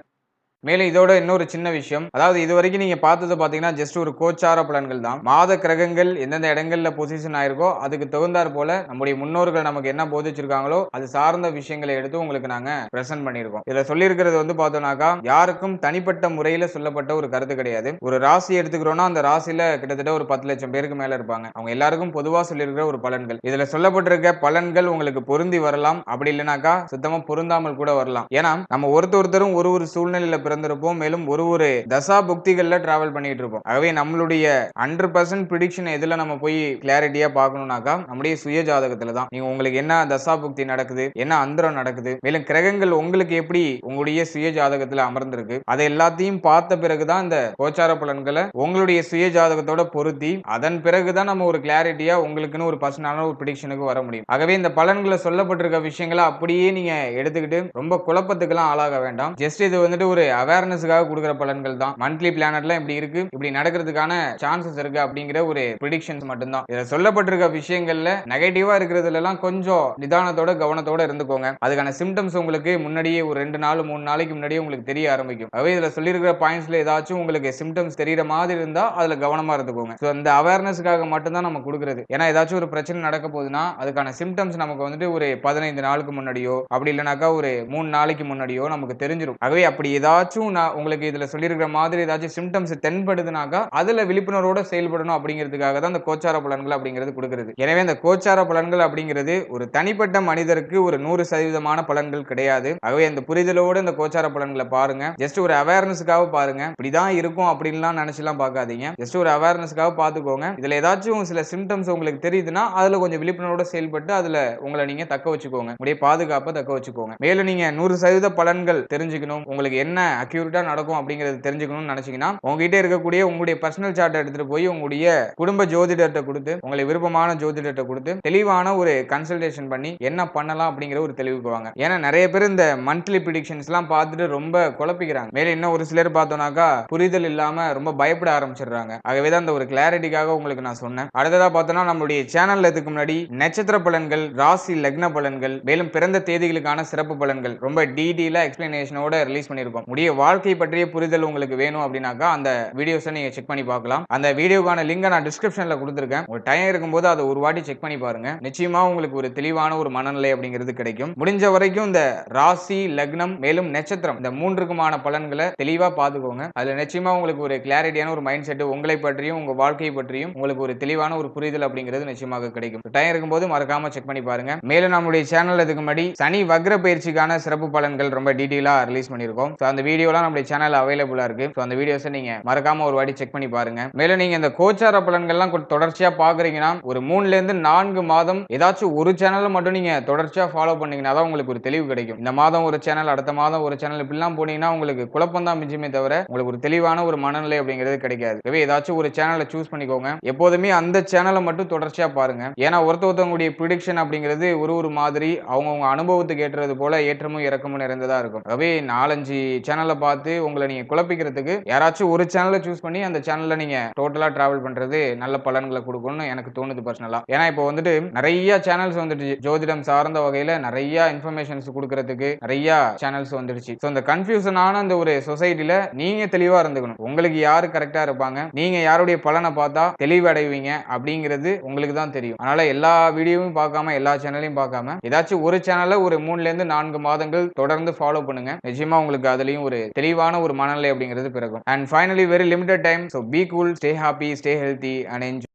மேலும் இதோட இன்னொரு சின்ன விஷயம், அதாவது இதுவரைக்கும் நீங்க பார்த்தது பாத்தீங்கன்னா ஜஸ்ட் ஒரு கோச்சார பலன்கள் தான். மாத கிரகங்கள் எந்தெந்த இடங்கள்ல பொசிஷன் ஆயிருக்கோ அதுக்கு தகுந்தாற் போல நம்முடைய முன்னோர்கள் நமக்கு என்ன போதிச்சிருக்காங்களோ அது சார்ந்த விஷயங்களை எடுத்து உங்களுக்கு நாங்க பிரசன்ட் பண்ணியிருக்கோம். இதுல சொல்லியிருக்கிறது வந்து பார்த்தோம்னாக்கா யாருக்கும் தனிப்பட்ட முறையில சொல்லப்பட்ட ஒரு கருத்து கிடையாது. ஒரு ராசி எடுத்துக்கிறோம்னா அந்த ராசியில கிட்டத்தட்ட ஒரு 10 லட்சம் பேருக்கு மேல இருப்பாங்க. அவங்க எல்லாருக்கும் பொதுவா சொல்லியிருக்கிற ஒரு பலன்கள். இதுல சொல்லப்பட்டிருக்க பலன்கள் உங்களுக்கு பொருந்தி வரலாம், அப்படி இல்லைனாக்கா சுத்தமா பொருந்தாமல் கூட வரலாம். ஏன்னா நம்ம ஒருத்தரும் ஒரு சூழ்நிலையில பிறந்திருப்போம். மேலும் ஒரு தசா புக்திகள்ல டிராவல் பண்ணிட்டு இருப்போம். ஆகவே நம்மளுடைய 100% பிரெடிக்ஷன் எதுல நம்ம போய் கிளாரிட்டியா பார்க்கணும்னாக்கா நம்முடைய சுய ஜாதகத்துல தான். நீங்க உங்களுக்கு என்ன தசா புக்தி நடக்குது, என்ன அந்தரம் நடக்குது, மேலும் கிரகங்கள் உங்களுக்கு எப்படி உங்களுடைய சுய ஜாதகத்துல அமர்ந்திருக்கு, அதை எல்லாத்தையும் பார்த்த பிறகுதான் இந்த கோச்சார பலன்களை உங்களுடைய சுய ஜாதகத்தோட பொருத்தி அதன் பிறகுதான் நம்ம ஒரு கிளாரிட்டியா உங்களுக்குன்னு ஒரு பர்சனலான ஒரு பிரெடிக்ஷனுக்கு வர முடியும். ஆகவே இந்த பலன்களை சொல்லப்பட்டிருக்க விஷயங்களை அப்படியே நீங்க எடுத்துக்கிட்டு ரொம்ப குழப்பத்துக்கெல்லாம் ஆளாக வேண்டாம். ஜஸ்ட் இது வந்துட்டு ஒரு அவேர்னஸ்க்காக கொடுக்கிற பலன்கள் தான். மந்த்லி பிளானட்ல இப்படி இருக்கு, இப்படி நடக்கிறதுக்கான சான்சஸ் இருக்கு அப்படிங்கிற ஒரு பிரெடிக்ஷன்ஸ் மட்டும்தான். இதுல சொல்லப்பட்டிருக்க விஷயங்கள்ல நெகட்டிவா இருக்கிறதுல எல்லாம் கொஞ்சம் நிதானத்தோட கவனத்தோட இருந்துக்கோங்க. அதுக்கான சிம்டம்ஸ் உங்களுக்கு முன்னாடியே ஒரு 2 நாள் 3 நாளைக்கு முன்னாடியே உங்களுக்கு தெரிய ஆரம்பிக்கும். அவை இதுல சொல்லியிருக்கிற பாயிண்ட்ஸ்ல ஏதாச்சும் உங்களுக்கு சிம்டம்ஸ் தெரியற மாதிரி இருந்தா அதுல கவனமா இருந்துக்கோங்க. சோ அந்த அவேர்னஸ்க்காக மட்டும்தான் நம்ம கொடுக்கிறது. ஏன்னா ஏதாச்சும் ஒரு பிரச்சனை நடக்க போகுதுன்னா அதுக்கான சிம்டம்ஸ் நமக்கு வந்துட்டு ஒரு 15 நாளுக்கு முன்னாடியோ அப்படி இல்லைனாக்கா ஒரு 3 நாளைக்கு முன்னாடியோ நமக்கு தெரிஞ்சிடும். ஆகவே அப்படி ஏதாச்சும் நான் உங்களுக்கு இதுல சொல்லியிருக்கிற மாதிரி ஏதாச்சும் சிம்டம்ஸ் தென்படுதுனாக்கா அதுல விழிப்புணர்வோட செயல்படணும் அப்படிங்கிறதுக்காக தான் இந்த கோச்சார பலன்கள் அப்படிங்கிறது கொடுக்கிறது. எனவே இந்த கோச்சார பலன்கள் அப்படிங்கிறது ஒரு தனிப்பட்ட மனிதருக்கு ஒரு 100% பலன்கள் கிடையாது. ஆகவே அந்த புரிதலோடு இந்த கோச்சார பலன்களை பாருங்க. ஜஸ்ட் ஒரு அவேர்னஸ்க்காக பாருங்க. இப்படிதான் இருக்கும் அப்படின்லாம் நினைச்சுலாம் பார்க்காதீங்க. ஜஸ்ட் ஒரு அவேர்னஸ்க்காக பார்த்துக்கோங்க. இதுல ஏதாச்சும் சில சிம்டம்ஸ் உங்களுக்கு தெரியுதுன்னா அதுல கொஞ்சம் விழிப்புணர்வோட செயல்பட்டு அதுல உங்களை நீங்க தக்க வச்சுக்கோங்க. உங்களுடைய பாதுகாப்பை தக்க வச்சுக்கோங்க. மேலும் நீங்க 100% பலன்கள் தெரிஞ்சுக்கணும், உங்களுக்கு என்ன அக்யூரேட்டா நடக்கும் அப்படிங்கறது தெரிஞ்சுக்கணும்னு நினைச்சீங்கன்னா உங்ககிட்ட இருக்கக்கூடிய உங்களுடைய பர்சனல் சார்ட் எடுத்துட்டு போய் உங்களுடைய குடும்ப ஜோதிடத்தை கொடுத்து உங்களுக்கு விருப்பமான ஜோதிடத்தை கொடுத்து தெளிவான ஒரு கன்சல்டேஷன் பண்ணி என்ன பண்ணலாம் அப்படிங்கிற ஒரு தெளிவுக்கு வாங்க. ஏன்னா நிறைய பேர் இந்த மந்த்லி பிரெடிக்ஷன்ஸ் எல்லாம் பார்த்துட்டு ரொம்ப குழப்பிக்கிறாங்க. மேலும் இன்னும் ஒரு சிலர் பார்த்தோம்னாக்கா புரிதல் இல்லாம ரொம்ப பயப்பட ஆரம்பிச்சிடுறாங்க. ஆகவே தான் அந்த ஒரு கிளாரிட்டிக்காக உங்களுக்கு நான் சொன்னேன். அடுத்ததா பார்த்தோம்னா நம்மளுடைய சேனல்ல இதுக்கு முன்னாடி நட்சத்திர பலன்கள், ராசி லக்ன பலன்கள், மேலும் பிறந்த தேதிகளுக்கான சிறப்பு பலன்கள் ரொம்ப டீடைலா எக்ஸ்பிளனேஷனோட ரிலீஸ் பண்ணியிருக்கோம். வாழ்க்கை பற்றிய புரிதல் உங்களுக்கு வேணும் அப்படின்னாக்கா அந்த வீடியோஸை நீங்க செக் பண்ணி பார்க்கலாம். அந்த வீடியோக்கான லிங்கை நான் டிஸ்கிரிப்ஷன்ல கொடுத்திருக்கேன். ஒரு டைம் இருக்கும்போது அதை ஒரு வாட்டி செக் பண்ணி பாருங்க. நிச்சயமா உங்களுக்கு ஒரு தெளிவான ஒரு மனநிலை அப்படிங்கிறது கிடைக்கும். முடிஞ்ச வரைக்கும் இந்த ராசி லக்னம் மேலும் நட்சத்திரம் இந்த மூன்றுக்குமான பலன்களை தெளிவா பார்த்துக்கோங்க. அதுல நிச்சயமா உங்களுக்கு ஒரு கிளாரிட்டியான ஒரு மைண்ட் செட் உங்களை பற்றியும் உங்க வாழ்க்கையை பற்றியும் உங்களுக்கு ஒரு தெளிவான ஒரு புரிதல் அப்படிங்கிறது நிச்சயமாக கிடைக்கும். டைம் இருக்கும்போது மறக்காம செக் பண்ணி பாருங்க. மேலும் நம்மளுடைய சேனல் இதுக்கு முன்னாடி சனி வக்ர பயிற்சிக்கான சிறப்பு பலன்கள் ரொம்ப டீடைலா ரிலீஸ் பண்ணியிருக்கோம். அந்த வீடியோலாம் நம்மளுடைய சேனல் அவைலபிளா இருக்கு. சோ அந்த வீடியோஸை நீங்க மறக்காம ஒரு வாட்டி செக் பண்ணி பாருங்க. மேலும் நீங்க இந்த கோச்சார பலன்கள்லாம் தொடர்ச்சியா பாக்குறீங்கன்னா ஒரு 3ல இருந்து 4 மாதம் ஏதாச்சும் ஒரு சேனலை மட்டும் நீங்க தொடர்ச்சியா ஃபாலோ பண்ணீங்கன்னா தான் உங்களுக்கு ஒரு தெளிவு கிடைக்கும். இந்த மாதம் ஒரு சேனல், அடுத்த மாதம் ஒரு சேனல் இப்படிலாம் போனீங்கன்னா உங்களுக்கு குழப்பம் தான் மிஞ்சுமே தவிர உங்களுக்கு ஒரு தெளிவான ஒரு மனநிலை அப்படிங்கிறது கிடைக்காது. எனவே ஏதாச்சும் ஒரு சேனலை சூஸ் பண்ணிக்கோங்க. எப்போதுமே அந்த சேனலை மட்டும் தொடர்ச்சியா பாருங்க. ஏன்னா ஒருத்தவங்களுடைய ப்ரிடிக்ஷன் அப்படிங்கிறது ஒரு மாதிரி அவங்க அனுபவத்துக்கு ஏற்றது போல ஏற்றமும் இறக்கமும் நிறைந்ததா இருக்கும். எனவே 4-5 சேனலை பார்த்து உங்களை நீங்க குழப்பிக்கிறதுக்கு யாராச்சும் ஒரு சேனலை சூஸ் பண்ணி அந்த சேனல்ல நீங்க டோட்டலா டிராவல் பண்றது நல்ல பலன்களை கொடுக்கும்னு எனக்கு தோணுது பர்சனலா. ஏன்னா இப்போ வந்துட்டு நிறைய சேனல்ஸ் வந்துட்டு ஜோதிடம் சார்ந்த வகையில நிறைய இன்ஃபர்மேஷன்ஸ் கொடுக்கறதுக்கு நிறைய சேனல்ஸ் வந்துடுச்சு. சோ இந்த கன்ஃபியூஷனான அந்த ஒரு சொசைட்டில நீங்க தெளிவா இருந்துக்கணும். உங்களுக்கு யாரு கரெக்டா இருப்பாங்க, நீங்க யாருடைய பலனை பார்த்தா தெளிவடைவீங்க அப்படிங்கிறது உங்களுக்கு தான் தெரியும். அதனால எல்லா வீடியோவும் பார்க்காம எல்லா சேனலையும் பார்க்காம ஏதாச்சும் ஒரு சேனலை ஒரு 3ல இருந்து 4 மாதங்கள் தொடர்ந்து ஃபாலோ பண்ணுங்க. நிச்சயமா உங்களுக்கு அதுலயும் ஒரு தெளிவான ஒரு மனநிலை அப்படிங்கிறது பிறகும். And finally very limited time. So be cool, stay happy, stay healthy and enjoy.